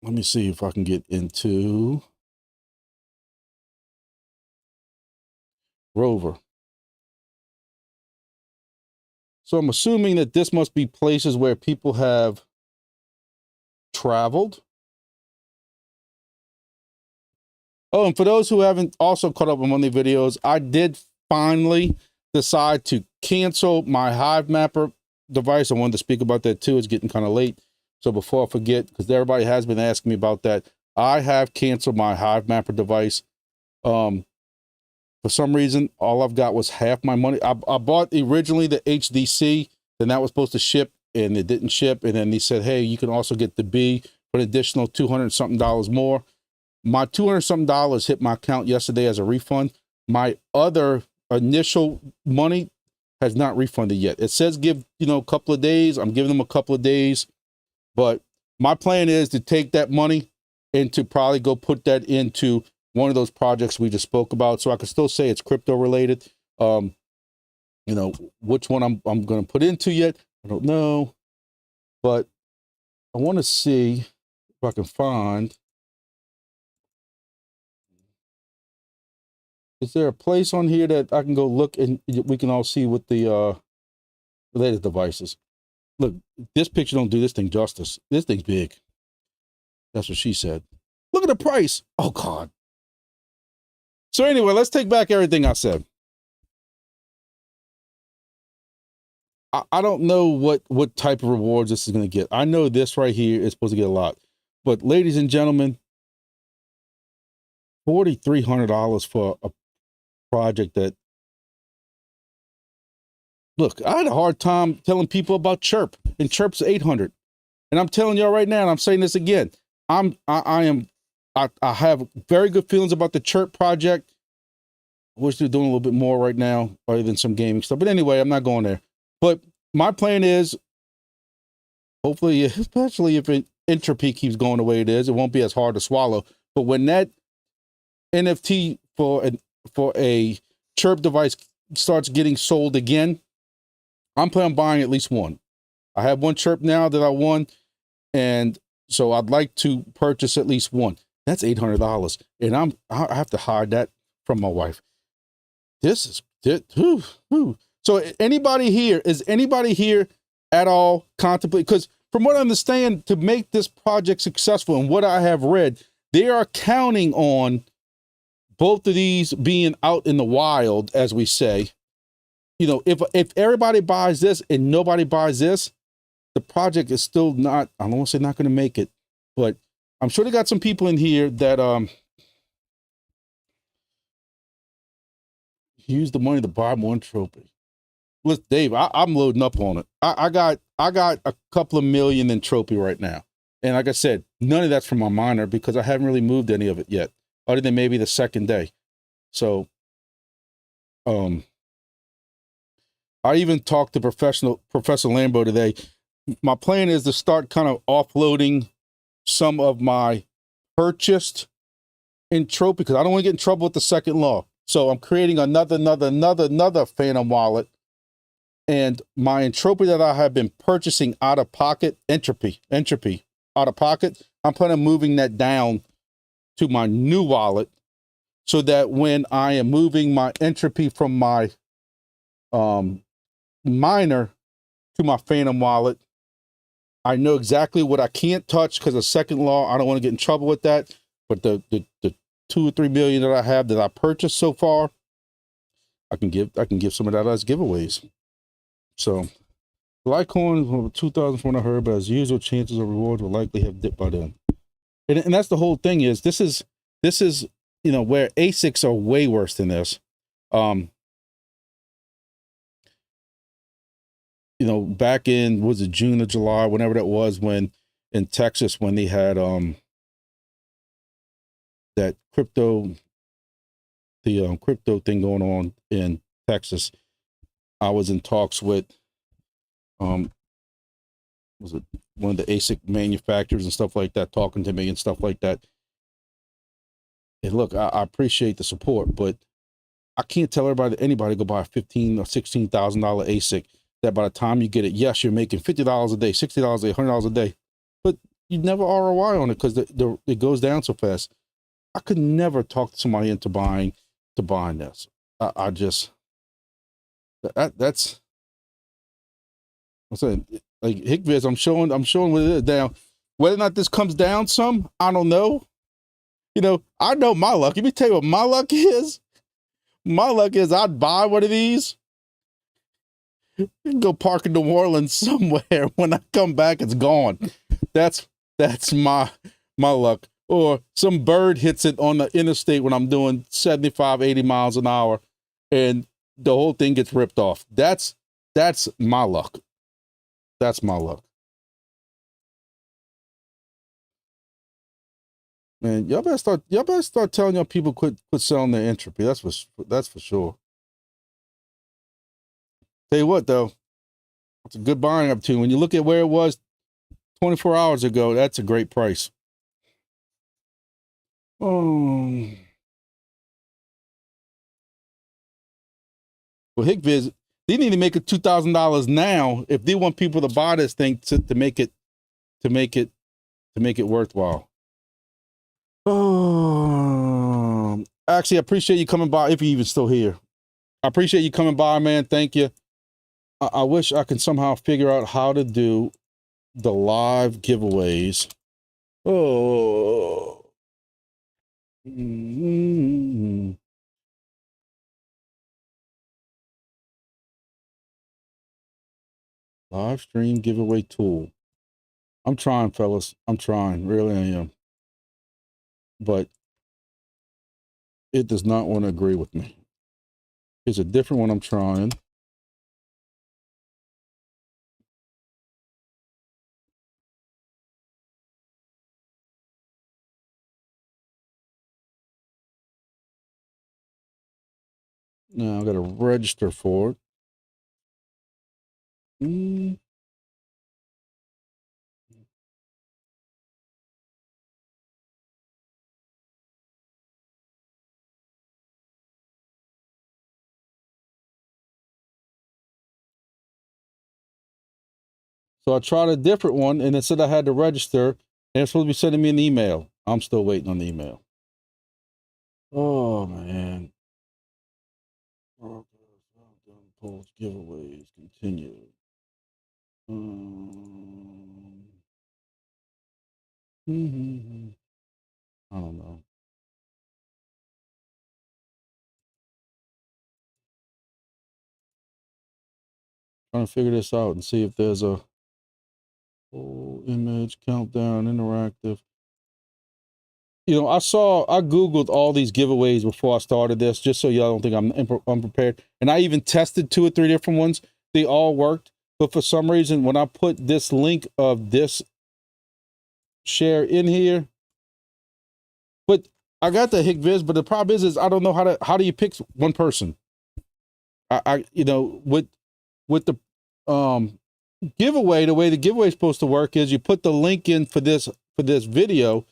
Let me see if I can get into Rover. So I'm assuming that this must be places where people have traveled. Oh, and for those who haven't also caught up on one of the videos, I did finally decide to cancel my Hive Mapper device. I wanted to speak about that too. It's getting kind of late. So before I forget, because everybody has been asking me about that, I have canceled my Hive Mapper device. For some reason, all I've got was half my money. I bought originally the HDC, then that was supposed to ship, and it didn't ship. And then they said, hey, you can also get the B for an additional $200-something more. My $200-something hit my account yesterday as a refund. My other initial money has not refunded yet. It says give, a couple of days. I'm giving them a couple of days. But my plan is to take that money and to probably go put that into one of those projects we just spoke about, so I can still say it's crypto related. Which one I'm going to put into yet, I don't know, but I want to see if I can find. Is there a place on here that I can go look and we can all see what the latest devices? Look, this picture don't do this thing justice. This thing's big. That's what she said. Look at the price. Oh God. So anyway, let's take back everything I said. I don't know what type of rewards this is going to get. I know this right here is supposed to get a lot. But ladies and gentlemen, $4,300 for a project that, look, I had a hard time telling people about Chirp, and Chirp's $800. And I'm telling y'all right now, and I'm saying this again, I have very good feelings about the Chirp project. I wish they're doing a little bit more right now, other than some gaming stuff. But anyway, I'm not going there. But my plan is, hopefully, especially if Entropy keeps going the way it is, it won't be as hard to swallow. But when that NFT for a Chirp device starts getting sold again, I'm planning on buying at least one. I have one Chirp now that I won, and so I'd like to purchase at least one. That's $800, and I have to hide that from my wife. This is So is anybody here at all contemplate? Because from what I understand, to make this project successful and what I have read, they are counting on both of these being out in the wild, as we say. If everybody buys this and nobody buys this, the project is still not, I don't want to say not going to make it, but I'm sure they got some people in here that use the money to buy one trophy. Listen, Dave, I'm loading up on it. I got a couple of million in trophy right now. And like I said, none of that's from my miner because I haven't really moved any of it yet, other than maybe the second day. So I even talked to Professor Lambo today. My plan is to start kind of offloading some of my purchased in trophy because I don't want to get in trouble with the second law. So I'm creating another Phantom wallet And my entropy that I have been purchasing out of pocket, entropy out of pocket, I'm planning on moving that down to my new wallet so that when I am moving my entropy from my miner to my Phantom wallet, I know exactly what I can't touch because of second law. I don't want to get in trouble with that. But the 2 or 3 million that I have that I purchased so far, I can give some of that as giveaways. So Litecoin 2004 I heard, but as usual, chances of rewards will likely have dipped by then. And that's the whole thing is this is where ASICs are way worse than this. Back in, was it June or July, whenever that was, when in Texas, when they had that crypto thing going on in Texas, I was in talks with was it one of the ASIC manufacturers and stuff like that, talking to me and stuff like that. And look, I appreciate the support, but I can't tell anybody go buy a $15,000 or $16,000 ASIC that by the time you get it, yes, you're making $50 a day, $60 a day, $100 a day, but you never ROI on it because it goes down so fast. I could never talk somebody into buying this. That's I'm saying, like HickViz, I'm showing what it is down. Whether or not this comes down some, I don't know. I know my luck. Let me tell you what my luck is. My luck is I'd buy one of these and go park in New Orleans somewhere. When I come back, it's gone. That's my luck. Or some bird hits it on the interstate when I'm doing 75, 80 miles an hour and the whole thing gets ripped off. That's my luck. That's my luck. Man, y'all better start telling y'all people quit selling their entropy. That's for sure. Tell you what though, it's a good buying opportunity. When you look at where it was 24 hours ago, that's a great price. Oh. Well, HickViz, they need to make it $2,000 now if they want people to buy this thing to make it worthwhile. Oh, actually, I appreciate you coming by. If you're even still here, I appreciate you coming by, man. Thank you. I wish I can somehow figure out how to do the live giveaways. Oh. Mm-hmm. Live stream giveaway tool. I'm trying, fellas. I'm trying. Really, I am. But it does not want to agree with me. Here's a different one I'm trying. Now I got to register for it. So I tried a different one, and it said I had to register, and it's supposed to be sending me an email. I'm still waiting on the email. Oh, man. Polls, giveaways, continue. I don't know. Trying to figure this out and see if there's a whole image countdown interactive. I Googled all these giveaways before I started this, just so y'all don't think I'm unprepared. And I even tested 2 or 3 different ones. They all worked. But for some reason, when I put this link of this share in here, but I got the HickViz, but the problem is I don't know how do you pick one person? With the giveaway, the way the giveaway is supposed to work is you put the link in for this video,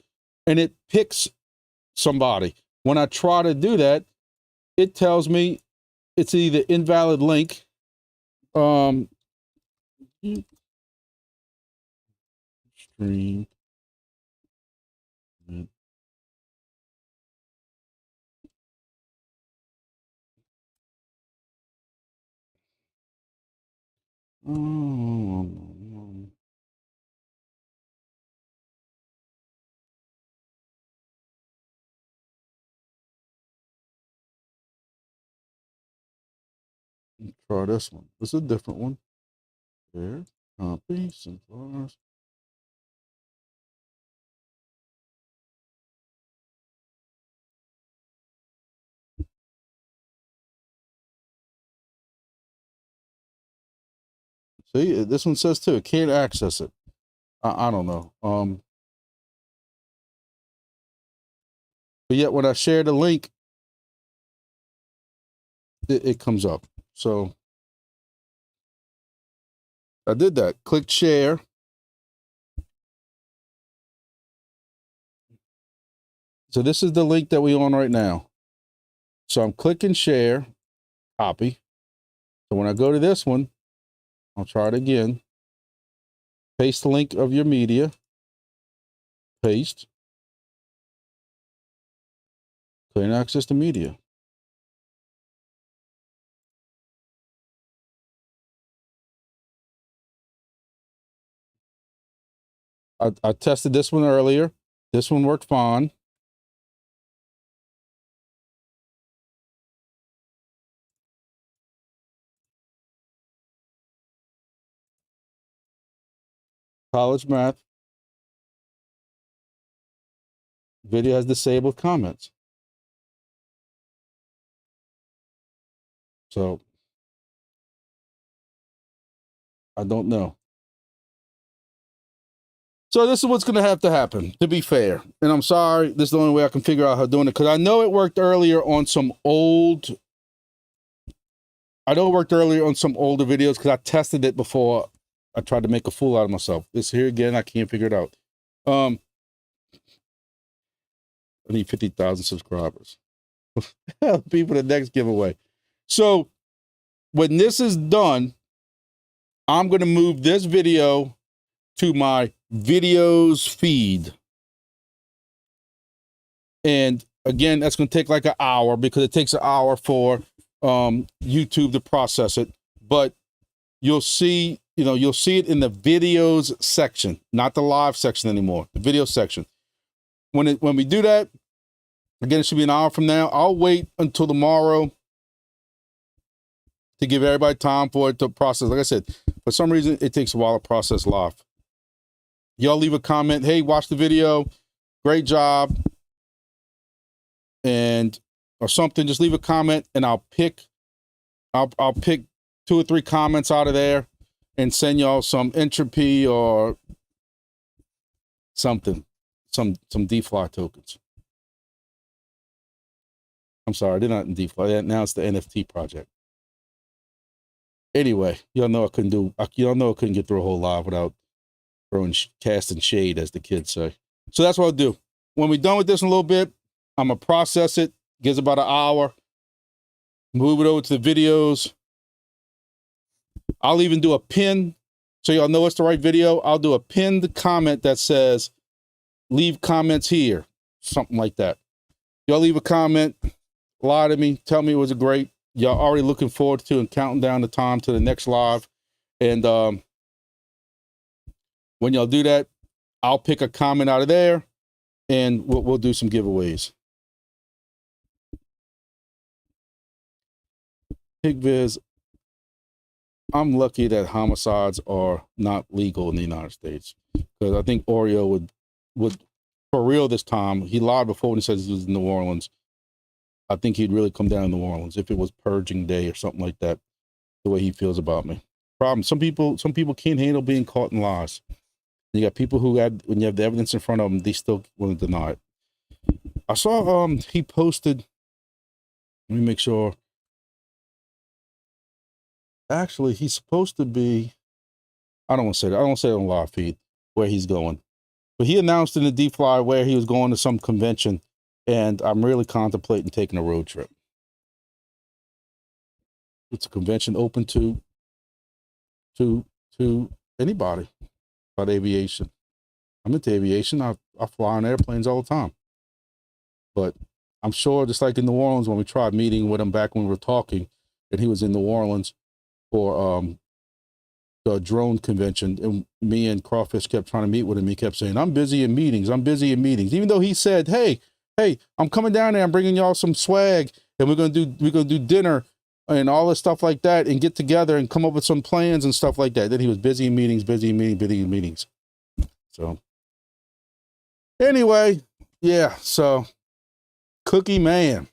and it picks somebody. When I try to do that, it tells me it's either invalid link Stream. Try this one. This is a different one. There. Copy. Sunflowers. See, this one says too, can't access it. I don't know. But yet when I share the link, it comes up. So I did that. Click share. So this is the link that we're on right now. So I'm clicking share, copy. So when I go to this one, I'll try it again. Paste the link of your media. Paste. Couldn't access the media. I tested this one earlier. This one worked fine. College math. Video has disabled comments. So I don't know. So this is what's going to have to happen, to be fair. And I'm sorry, this is the only way I can figure out how doing it, because I know it worked earlier on some old. I know it worked earlier on some older videos because I tested it before I tried to make a fool out of myself. This here again, I can't figure it out. I need 50,000 subscribers. Be for the next giveaway. So when this is done, I'm going to move this video to my videos feed. And again, that's going to take like an hour because it takes an hour for YouTube to process it. But you'll see, you'll see it in the videos section, not the live section anymore, the video section. When we do that, again, it should be an hour from now. I'll wait until tomorrow to give everybody time for it to process. Like I said, for some reason, it takes a while to process live. Y'all leave a comment. Hey, watch the video. Great job. And or something. Just leave a comment and I'll pick 2 or 3 comments out of there and send y'all some entropy or something. Some DFly tokens. I'm sorry, they're not in DFly. Now it's the NFT project. Anyway, y'all know I couldn't get through a whole live without casting shade, as the kids say. So that's what I'll do. When we're done with this in a little bit, I'm gonna process it. Gives about an hour. Move it over to the videos. I'll even do a pin, so y'all know it's the right video. I'll do a pinned comment that says, "Leave comments here," something like that. Y'all leave a comment, lie to me, tell me it was great. Y'all already looking forward to and counting down the time to the next live. And when y'all do that, I'll pick a comment out of there and we'll do some giveaways. Pigviz, I'm lucky that homicides are not legal in the United States, because I think Oreo would for real this time. He lied before when he says he was in New Orleans. I think he'd really come down to New Orleans if it was purging day or something like that, the way he feels about me. Problem, some people can't handle being caught in lies. You got people who when you have the evidence in front of them, they still want to deny it. I saw he posted, let me make sure. Actually, he's supposed to be, I don't want to say that. I don't want to say it on live feed where he's going. But he announced in the DFly where he was going to some convention, and I'm really contemplating taking a road trip. It's a convention open to to anybody about aviation. I'm into aviation. I fly on airplanes all the time. But I'm sure, just like in New Orleans, when we tried meeting with him back when we were talking, and he was in New Orleans for the drone convention, and me and Crawfish kept trying to meet with him. He kept saying, I'm busy in meetings. I'm busy in meetings. Even though he said, hey, I'm coming down there. I'm bringing y'all some swag, and we're gonna do dinner and all this stuff like that, and get together and come up with some plans and stuff like that. Then he was busy in meetings, busy in meetings. So anyway, yeah. So Cookie Man,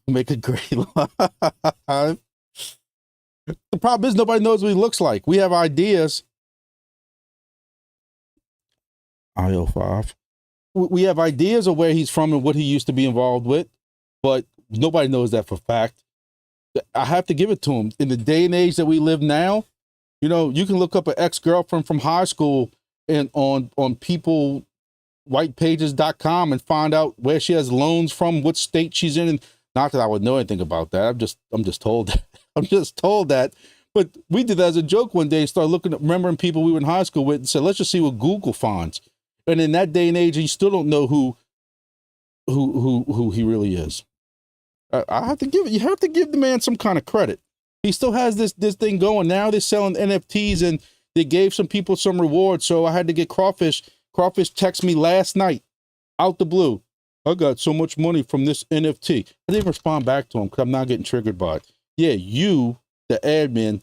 make a great live. The problem is nobody knows what he looks like. We have ideas. IO5. We have ideas of where he's from and what he used to be involved with, but nobody knows that for fact. I have to give it to him. In the day and age that we live now, you know, you can look up an ex-girlfriend from high school and on people whitepages.com and find out where she has loans from, what state she's in. And not that I would know anything about that. I'm just told that. I'm just told that. But we did that as a joke one day, started looking at remembering people we were in high school with and said, let's just see what Google finds. And in that day and age, you still don't know who he really is. I have to give it, you have to give the man some kind of credit. He still has this thing going. Now they're selling NFTs and they gave some people some rewards. So I had to get Crawfish. Crawfish texted me last night out the blue. I got so much money from this NFT. I didn't respond back to him because I'm not getting triggered by it. Yeah, you, the admin,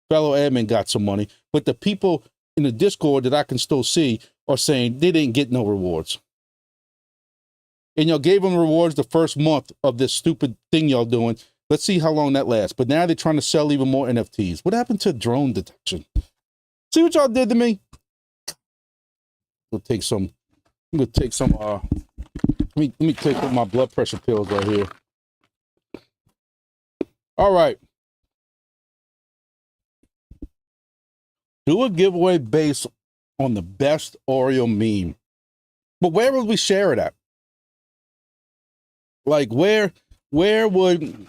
fellow admin, got some money, but the people in the Discord that I can still see are saying they didn't get no rewards. And y'all gave them rewards the first month of this stupid thing y'all doing. Let's see how long that lasts. But now they're trying to sell even more NFTs. What happened to drone detection? See what y'all did to me? I'm gonna take some, let me take one of my blood pressure pills right here. All right. Do a giveaway based on the best Oreo meme. But where would we share it at? Like where would,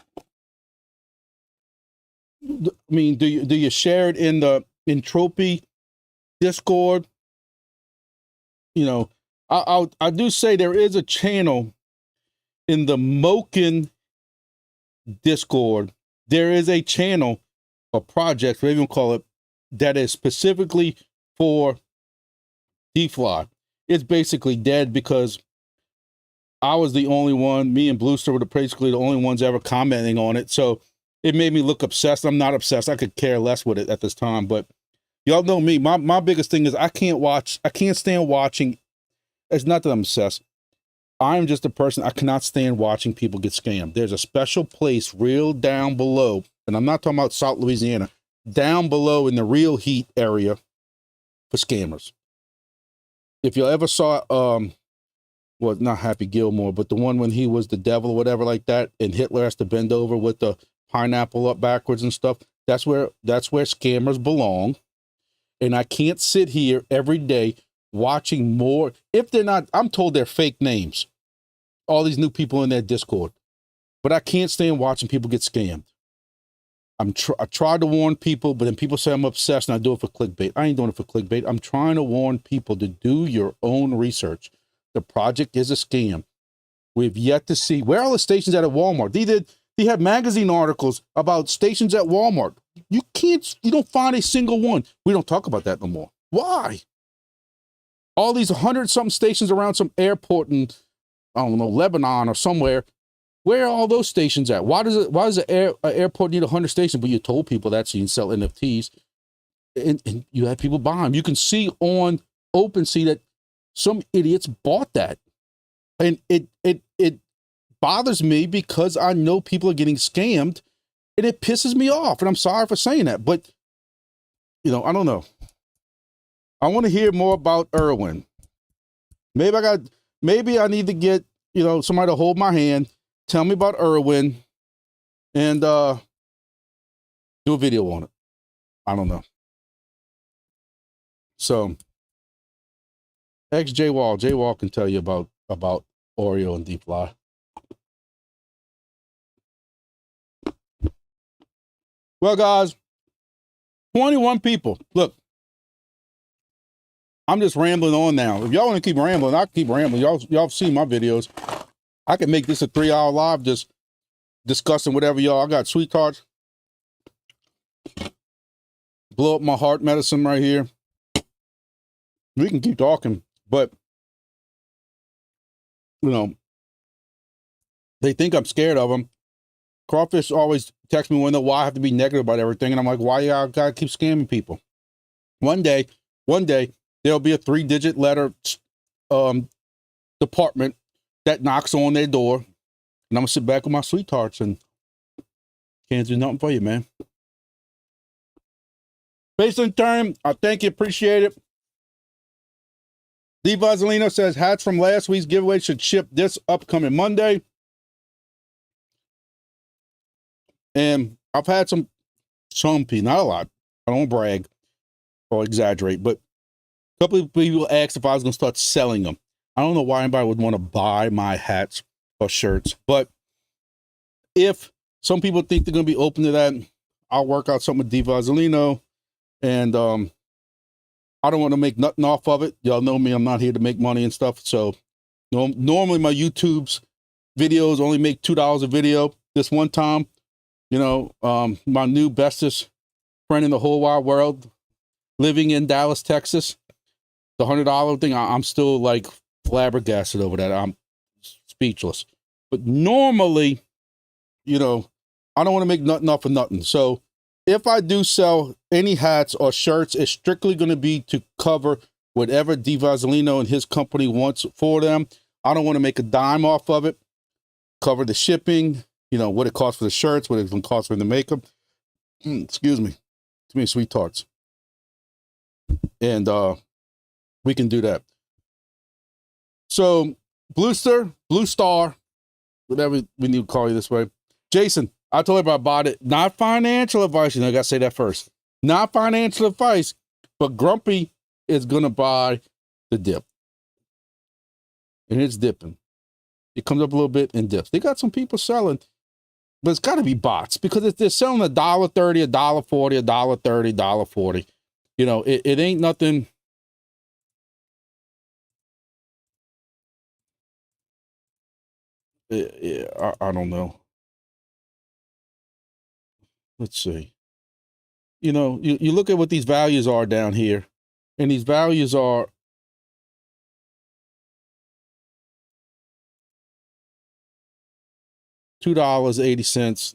I mean, do you share it in the Entropy Discord? You know, I do say there is a channel in the Moken Discord. There is a channel, a project, whatever you call it, that is specifically for DFly. It's basically dead because I was the only one, me and Bluester were basically the only ones ever commenting on it. So it made me look obsessed. I'm not obsessed. I could care less with it at this time, but y'all know me. My biggest thing is I can't stand watching. It's not that I'm obsessed. I'm just a person, I cannot stand watching people get scammed. There's a special place real down below, and I'm not talking about South Louisiana, down below in the real heat area for scammers. If you ever saw, well, not Happy Gilmore, but the one when he was the devil or whatever like that, and Hitler has to bend over with the pineapple up backwards and stuff, that's where scammers belong. And I can't sit here every day watching more, if they're not, I'm told they're fake names, all these new people in their Discord, but I can't stand watching people get scammed. I try to warn people, but then people say I'm obsessed and I do it for clickbait. I ain't doing it for clickbait. I'm trying to warn people to do your own research. The project is a scam. We've yet to see, where are the stations at Walmart? They had magazine articles about stations at Walmart. You don't find a single one. We don't talk about that no more. Why? All these 100-something stations around some airport in, I don't know, Lebanon or somewhere. Where are all those stations at? Why does an airport need 100 stations? But you told people that so you can sell NFTs, and you have people buy them. You can see on OpenSea that some idiots bought that, and it bothers me because I know people are getting scammed, and it pisses me off. And I'm sorry for saying that, but you know, I don't know. I want to hear more about Irwin. Maybe I need to get, you know, somebody to hold my hand, tell me about Irwin, and do a video on it. I don't know. So, J Wall can tell you about Oreo and DFly. Well, guys, 21 people. Look, I'm just rambling on now. If y'all want to keep rambling, I can keep rambling. Y'all seen my videos. I can make this a 3-hour live just discussing whatever y'all. I got sweet tarts. Blow up my heart medicine right here. We can keep talking, but you know, they think I'm scared of them. Crawfish always text me wondering why I have to be negative about everything, and I'm like, why y'all gotta keep scamming people? One day, there'll be a 3-digit letter department that knocks on their door, and I'm gonna sit back with my sweet tarts and can't do nothing for you, man. Based on time, I thank you, appreciate it. D. Vazzolino says hats from last week's giveaway should ship this upcoming Monday. And I've had some people, not a lot. I don't brag or exaggerate, but a couple of people asked if I was going to start selling them. I don't know why anybody would want to buy my hats or shirts, but if some people think they're going to be open to that, I'll work out something with D. Vazzolino, and I don't want to make nothing off of it. Y'all know me, I'm not here to make money and stuff. So normally my YouTube's videos only make $2 a video. This one time, you know, my new bestest friend in the whole wide world, living in Dallas, Texas, the $100 thing, I'm still like flabbergasted over that. I'm speechless. But normally, you know, I don't want to make nothing off of nothing. So if I do sell any hats or shirts, it's strictly going to be to cover whatever D. Vazzolino and his company wants for them. I don't want to make a dime off of it. Cover the shipping, you know, what it costs for the shirts, what it's going to cost for them to make them. Excuse me. Too many sweet tarts. And we can do that. So, Blue Star, whatever we need to call you this way. Jason, I told everybody about it. Not financial advice. You know, I got to say that first. Not financial advice, but Grumpy is going to buy the dip. And it's dipping. It comes up a little bit and dips. They got some people selling, but it's got to be bots because if they're selling $1.30, $1.40, $1.30, $1.40, you know, it ain't nothing. I don't know. Let's see. You know, you look at what these values are down here, and these values are $2.80,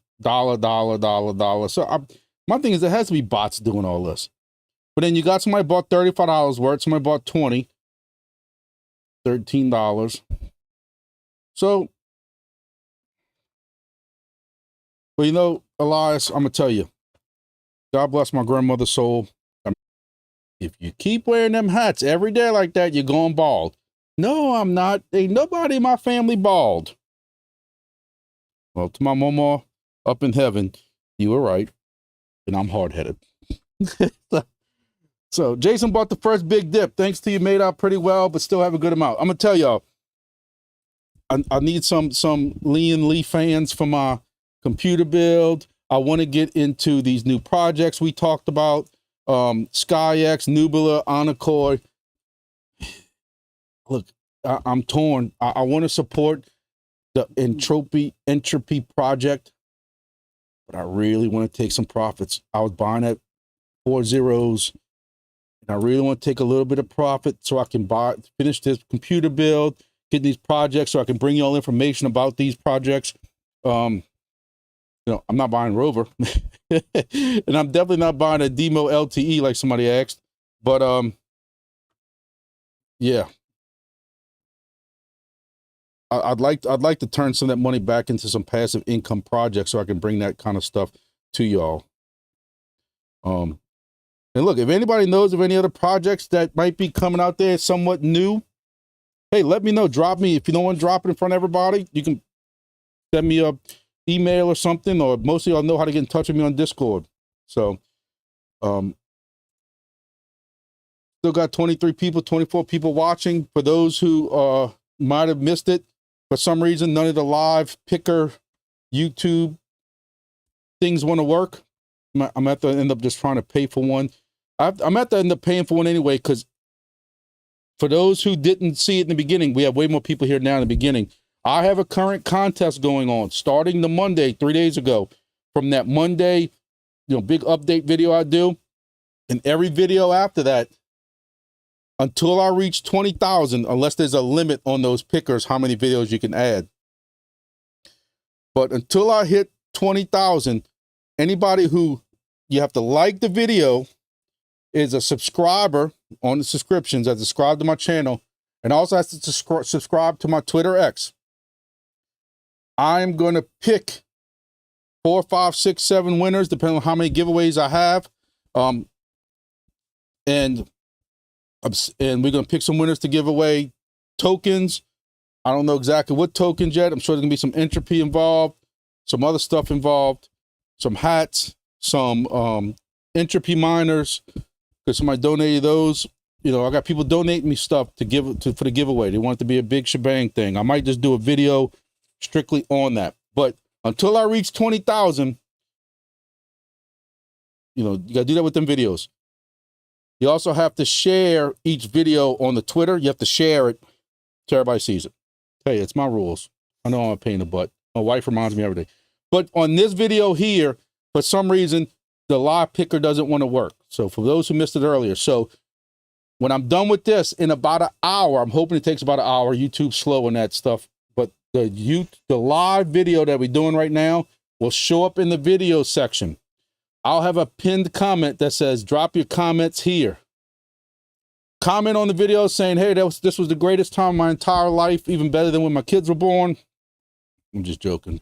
dollar. So my thing is, there has to be bots doing all this. But then you got somebody bought $35 worth, somebody bought $20, $13. So, but you know, Elias, I'm gonna tell you, God bless my grandmother's soul. If you keep wearing them hats every day like that, you're going bald. No, I'm not. Ain't nobody in my family bald. Well, to my mama up in heaven, you were right. And I'm hard-headed. So Jason bought the first big dip. Thanks to you, made out pretty well, but still have a good amount. I'm going to tell y'all, I need some Lian Lee fans for my computer build. I want to get into these new projects we talked about. SkyX, Nubula, Anacoy. Look, I'm torn. I want to support the entropy project, but I really want to take some profits. I was buying at 4 zeros, and I really want to take a little bit of profit so I can finish this computer build, get these projects so I can bring you all information about these projects. You know, I'm not buying Rover, and I'm definitely not buying a Demo LTE like somebody asked. But yeah, I'd like to turn some of that money back into some passive income projects so I can bring that kind of stuff to y'all. And look, if anybody knows of any other projects that might be coming out there somewhat new, hey, let me know. Drop me. If you don't want to drop it in front of everybody, you can send me a email or something, or most of y'all know how to get in touch with me on Discord. So still got 23 people, 24 people watching. For those who might have missed it for some reason, none of the live picker YouTube things want to work. I'm at the end up just trying to pay for one. I'm at the end up paying for one anyway, because for those who didn't see it in the beginning, we have way more people here now in the beginning. I have a current contest going on starting the Monday, 3 days ago. From that Monday, big update video I do, and every video after that, until I reach 20,000, unless there's a limit on those pickers, how many videos you can add. But until I hit 20,000, anybody who you have to like the video is a subscriber on the subscriptions that subscribe to my channel, and also has to subscribe to my Twitter X. I'm going to pick 4, 5, 6, 7 winners, depending on how many giveaways I have. And we're going to pick some winners to give away tokens. I don't know exactly what tokens yet. I'm sure there's going to be some entropy involved, some other stuff involved, some hats, some entropy miners, because somebody donated those. I got people donating me stuff to give for the giveaway. They want it to be a big shebang thing. I might just do a video strictly on that. But until I reach 20,000, you got to do that with them videos. You also have to share each video on the Twitter. You have to share it so everybody sees it. Hey, it's my rules. I know I'm a pain in the butt. My wife reminds me every day. But on this video here, for some reason, the live picker doesn't want to work. So for those who missed it earlier, so when I'm done with this in about an hour, I'm hoping it takes about an hour. YouTube's slow on that stuff. But the live video that we're doing right now will show up in the video section. I'll have a pinned comment that says, drop your comments here. Comment on the video saying, hey, this was the greatest time of my entire life, even better than when my kids were born. I'm just joking.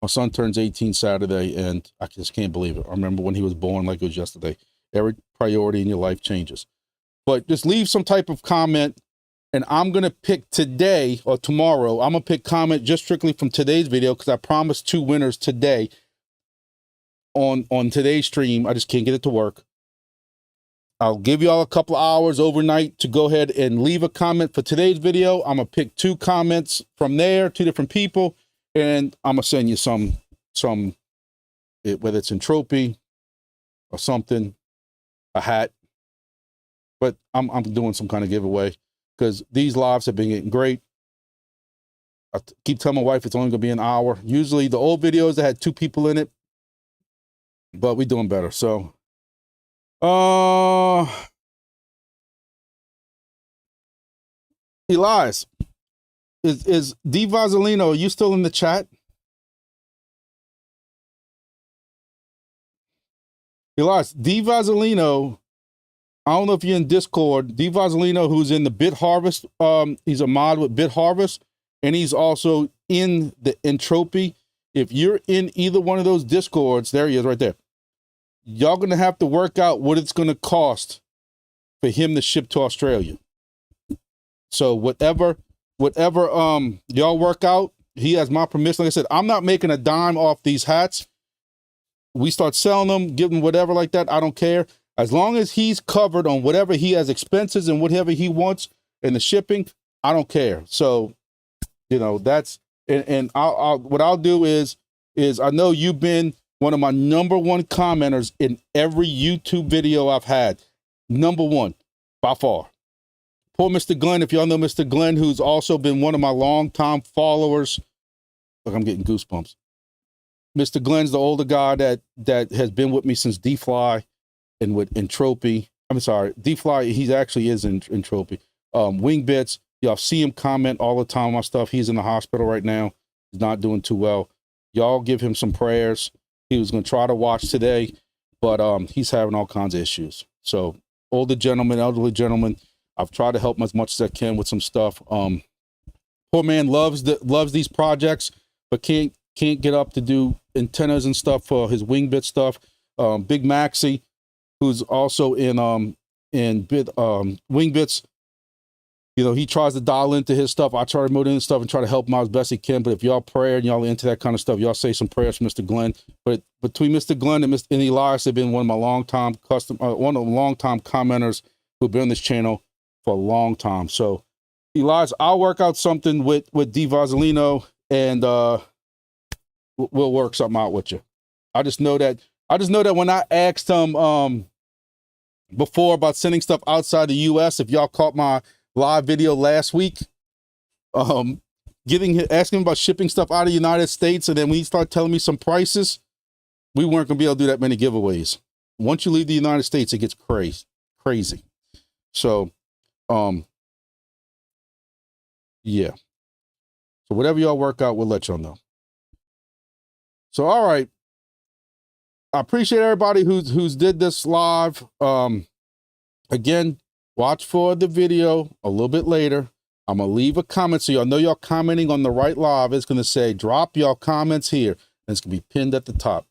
My son turns 18 Saturday, and I just can't believe it. I remember when he was born like it was yesterday. Every priority in your life changes. But just leave some type of comment, and I'm going to pick today or tomorrow. I'm going to pick comment just strictly from today's video, because I promised 2 winners today on today's stream. I just can't get it to work. I'll give you all a couple of hours overnight to go ahead and leave a comment for today's video. I'm going to pick 2 comments from there, 2 different people, and I'm going to send you some whether it's in trophy or something, a hat. But I'm doing some kind of giveaway, because these lives have been getting great. I keep telling my wife it's only going to be an hour. Usually the old videos that had 2 people in it, but we're doing better. So, Elias, is D Vaselino, are you still in the chat? Elias, D Vaselino, I don't know if you're in Discord. D Vaselino, who's in the Bit Harvest, he's a mod with Bit Harvest, and he's also in the Entropy. If you're in either one of those Discords, there he is right there. Y'all gonna have to work out what it's gonna cost for him to ship to Australia. So whatever y'all work out, he has my permission. Like I said, I'm not making a dime off these hats. We start selling them, give him whatever like that. I don't care. As long as he's covered on whatever he has expenses and whatever he wants in the shipping, I don't care. So, that's, and what I'll do is I know you've been one of my #1 commenters in every YouTube video I've had. #1, by far. Poor Mr. Glenn, if y'all know Mr. Glenn, who's also been one of my longtime followers. Look, I'm getting goosebumps. Mr. Glenn's the older guy that has been with me since D-Fly and with Entropy. I'm sorry, D-Fly, he actually is in Entropy. Wing Bits, y'all see him comment all the time on my stuff. He's in the hospital right now. He's not doing too well. Y'all give him some prayers. He was going to try to watch today, but he's having all kinds of issues. So elderly gentleman, I've tried to help him as much as I can with some stuff. Poor man loves these projects, but can't get up to do antennas and stuff for his wing bit stuff. Big Maxi, who's also in wing bits, he tries to dial into his stuff. I try to remote in stuff and try to help him out as best he can. But if y'all pray and y'all into that kind of stuff, y'all say some prayers for Mr. Glenn. But between Mr. Glenn and Elias, they've been one of my longtime commenters who've been on this channel for a long time. So, Elias, I'll work out something with D Vaselino, and we'll work something out with you. I just know that I just know that when I asked them before about sending stuff outside the US, if y'all caught my live video last week, asking about shipping stuff out of the United States, and then when he started telling me some prices, we weren't gonna be able to do that many giveaways. Once you leave the United States, it gets crazy. So, yeah. So whatever y'all work out, we'll let y'all know. So, all right. I appreciate everybody who's did this live. Again, watch for the video a little bit later. I'm gonna leave a comment so y'all know y'all commenting on the right live. It's gonna say drop y'all comments here, and it's gonna be pinned at the top.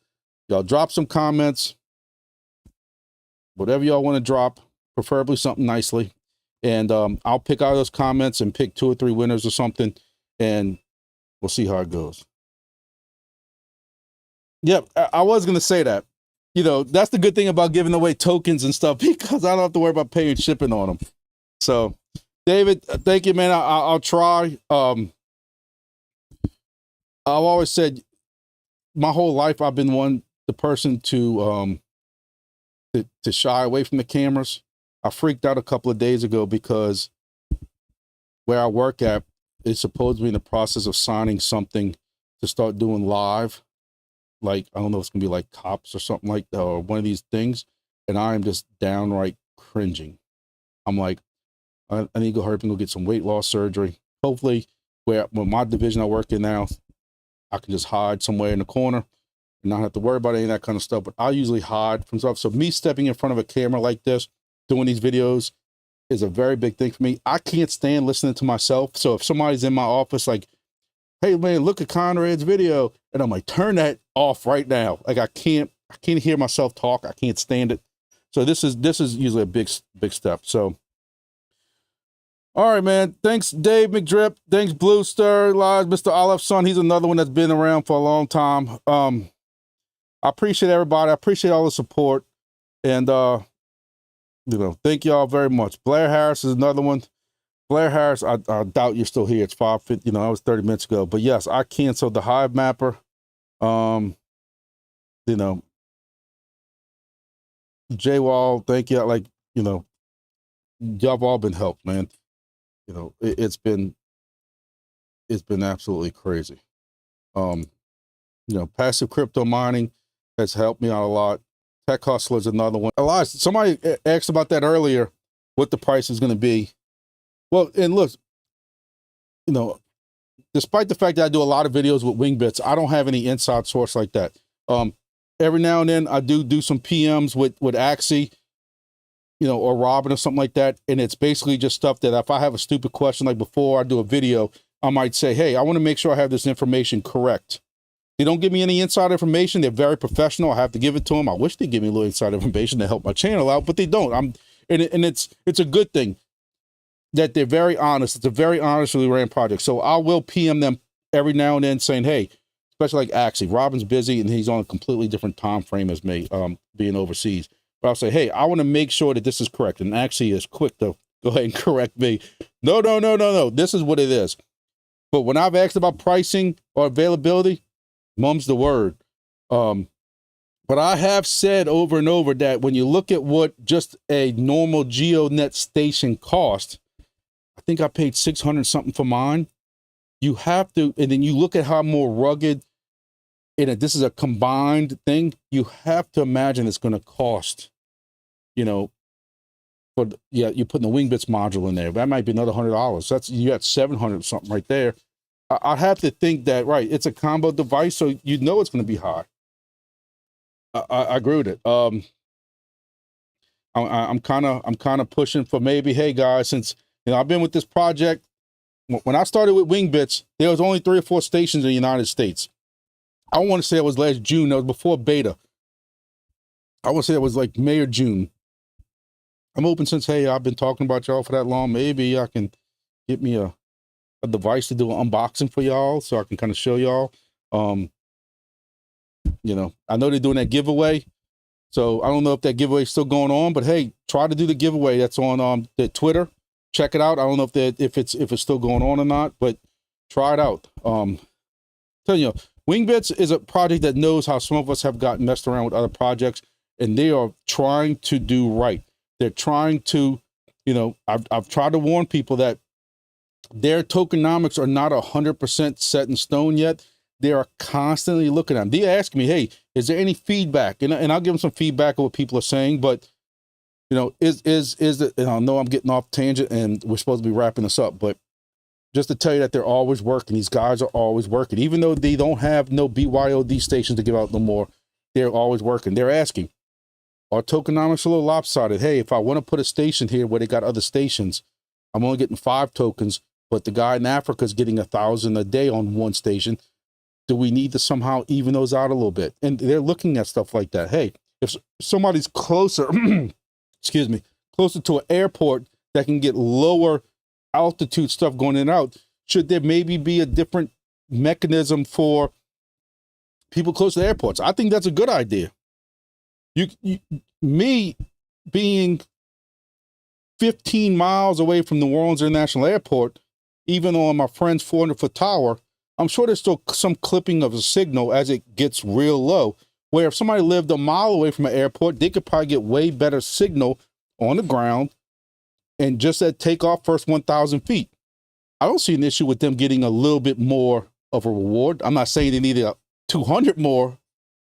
Y'all drop some comments, whatever y'all want to drop, preferably something nicely, and I'll pick out those comments and pick 2 or 3 winners or something, and we'll see how it goes. Yep, I was gonna say that. You know, that's the good thing about giving away tokens and stuff, because I don't have to worry about paying shipping on them. So, David, thank you, man. I'll try. I've always said my whole life I've been the person to shy away from the cameras. I freaked out a couple of days ago because where I work at is supposed to be in the process of signing something to start doing live. Like, I don't know if it's gonna be like cops or something like that, or one of these things. And I am just downright cringing. I'm like, I need to go hurry up and go get some weight loss surgery. Hopefully, when my division I work in now, I can just hide somewhere in the corner and not have to worry about any of that kind of stuff. But I usually hide from stuff. So me stepping in front of a camera like this, doing these videos, is a very big thing for me. I can't stand listening to myself. So if somebody's in my office like, hey man, look at Conrad's video, and I'm like, turn that off right now. Like I can't hear myself talk. I can't stand it. So this is usually a big step. So, all right, man. Thanks, Dave McDrip. Thanks, Blue Star Live, Mr. Olive Son. He's another one that's been around for a long time. I appreciate everybody. I appreciate all the support, and thank y'all very much. Blair Harris is another one. Blair Harris, I doubt you're still here. It's 5:50. That was 30 minutes ago. But yes, I canceled the Hive Mapper. J Wall, thank you. Like, y'all have all been helped, man. It's been absolutely crazy. Passive crypto mining has helped me out a lot. Tech Hustler is another one. Elias, somebody asked about that earlier, what the price is going to be. Well, and look, despite the fact that I do a lot of videos with Wingbits, I don't have any inside source like that. Every now and then I do some PMs with Axie, or Robin or something like that. And it's basically just stuff that if I have a stupid question, like before I do a video, I might say, hey, I want to make sure I have this information correct. They don't give me any inside information. They're very professional. I have to give it to them. I wish they'd give me a little inside information to help my channel out, but they don't. And it's a good thing that they're very honest. It's a very honestly ran project. So I will PM them every now and then saying, hey, especially like Axie, Robin's busy and he's on a completely different time frame as me, being overseas. But I'll say, hey, I want to make sure that this is correct. And Axie is quick to go ahead and correct me. No. This is what it is. But when I've asked about pricing or availability, mum's the word. But I have said over and over that when you look at what just a normal GeoNet station cost, I think I paid 600 something for mine. You have to, and then you look at how more rugged, and this is a combined thing, you have to imagine it's going to cost, you're putting the Wingbits module in there. That might be another $100. You got 700 something right there. I have to think that, right, it's a combo device, so it's going to be high. I agree with it. I'm kind of pushing for maybe, hey guys, since I've been with this project. When I started with Wingbits, there was only 3 or 4 stations in the United States. I want to say it was last June. That was before beta. I want to say it was like May or June. I'm hoping since, hey, I've been talking about y'all for that long, maybe I can get me a device to do an unboxing for y'all so I can kind of show y'all. I know they're doing that giveaway. So I don't know if that giveaway is still going on, but hey, try to do the giveaway. That's on the Twitter. Check it out. I don't know if it's still going on or not, but try it out. Telling you, Wingbits is a project that knows how some of us have gotten messed around with other projects, and they are trying to do right. They're trying to, I've tried to warn people that their tokenomics are not 100% set in stone yet. They are constantly looking at them. They ask me, hey, is there any feedback? And I'll give them some feedback of what people are saying, but is it, and I know I'm getting off tangent and we're supposed to be wrapping this up, but just to tell you that they're always working. These guys are always working. Even though they don't have no BYOD stations to give out no more, they're always working. They're asking, are tokenomics a little lopsided? Hey, if I want to put a station here where they got other stations, I'm only getting 5 tokens, but the guy in Africa is getting 1,000 a day on one station. Do we need to somehow even those out a little bit? And they're looking at stuff like that. Hey, if somebody's closer, excuse me, closer to an airport that can get lower altitude stuff going in and out, should there maybe be a different mechanism for people close to airports? I think that's a good idea. Me being 15 miles away from New Orleans International Airport, even on my friend's 400-foot tower, I'm sure there's still some clipping of a signal as it gets real low, where if somebody lived a mile away from an airport, they could probably get way better signal on the ground and just at takeoff first 1,000 feet. I don't see an issue with them getting a little bit more of a reward. I'm not saying they need 200 more,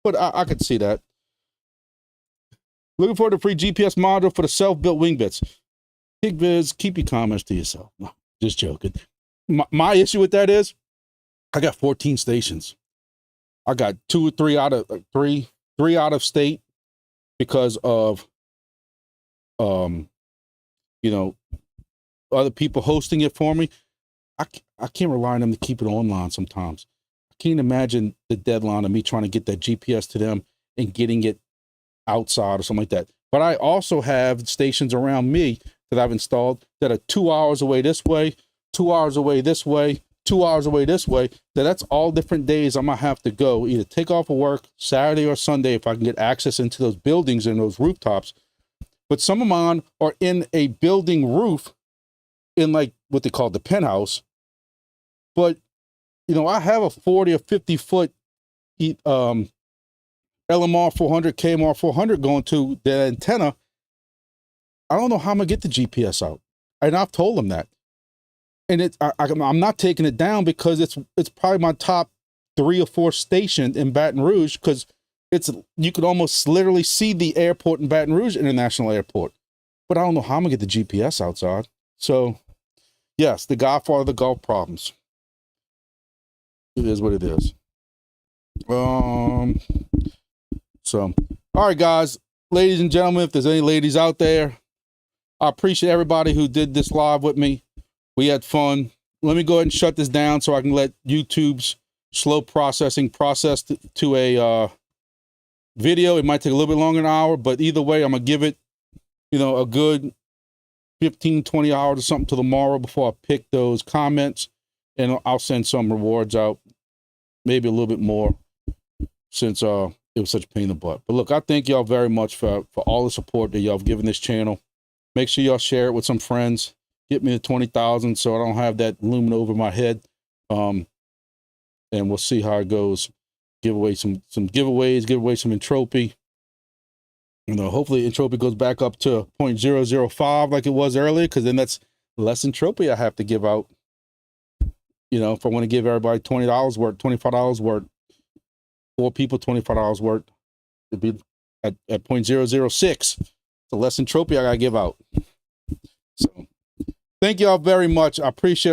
but I could see that. Looking forward to free GPS module for the self-built Wingbits. Pigviz, keep your comments to yourself. No, just joking. My issue with that is I got 14 stations. I got 2 or 3 out of three out of state because of other people hosting it for me. I can't rely on them to keep it online sometimes. I can't imagine the deadline of me trying to get that GPS to them and getting it outside or something like that. But I also have stations around me that I've installed that are 2 hours away this way, 2 hours away this way, 2 hours away this way. That's all different days I'm gonna have to go, either take off of work Saturday or Sunday if I can get access into those buildings and those rooftops. But some of mine are in a building roof in like what they call the penthouse. But, I have a 40 or 50 foot LMR 400, KMR 400 going to the antenna. I don't know how I'm gonna get the GPS out. And I've told them that. And I'm not taking it down because it's probably my top 3 or 4 station in Baton Rouge, because you could almost literally see the airport in Baton Rouge International Airport. But I don't know how I'm gonna get the GPS outside. So yes, the godfather of the golf problems. It is what it is. So all right, guys, ladies and gentlemen, if there's any ladies out there, I appreciate everybody who did this live with me. We had fun. Let me go ahead and shut this down so I can let YouTube's slow processing process to a video. It might take a little bit longer than an hour, but either way, I'm going to give it, a good 15, 20 hours or something till tomorrow before I pick those comments, and I'll send some rewards out, maybe a little bit more, since it was such a pain in the butt. But look, I thank y'all very much for all the support that y'all have given this channel. Make sure y'all share it with some friends. Get me to 20,000 so I don't have that looming over my head. And we'll see how it goes. Give away some giveaways, give away some entropy. Hopefully entropy goes back up to 0.005 like it was earlier, because then that's less entropy I have to give out. If I want to give everybody $20 worth, $25 worth, 4 people $25 worth, it'd be at 0.006. The less entropy I gotta give out. So thank y'all very much. I appreciate it.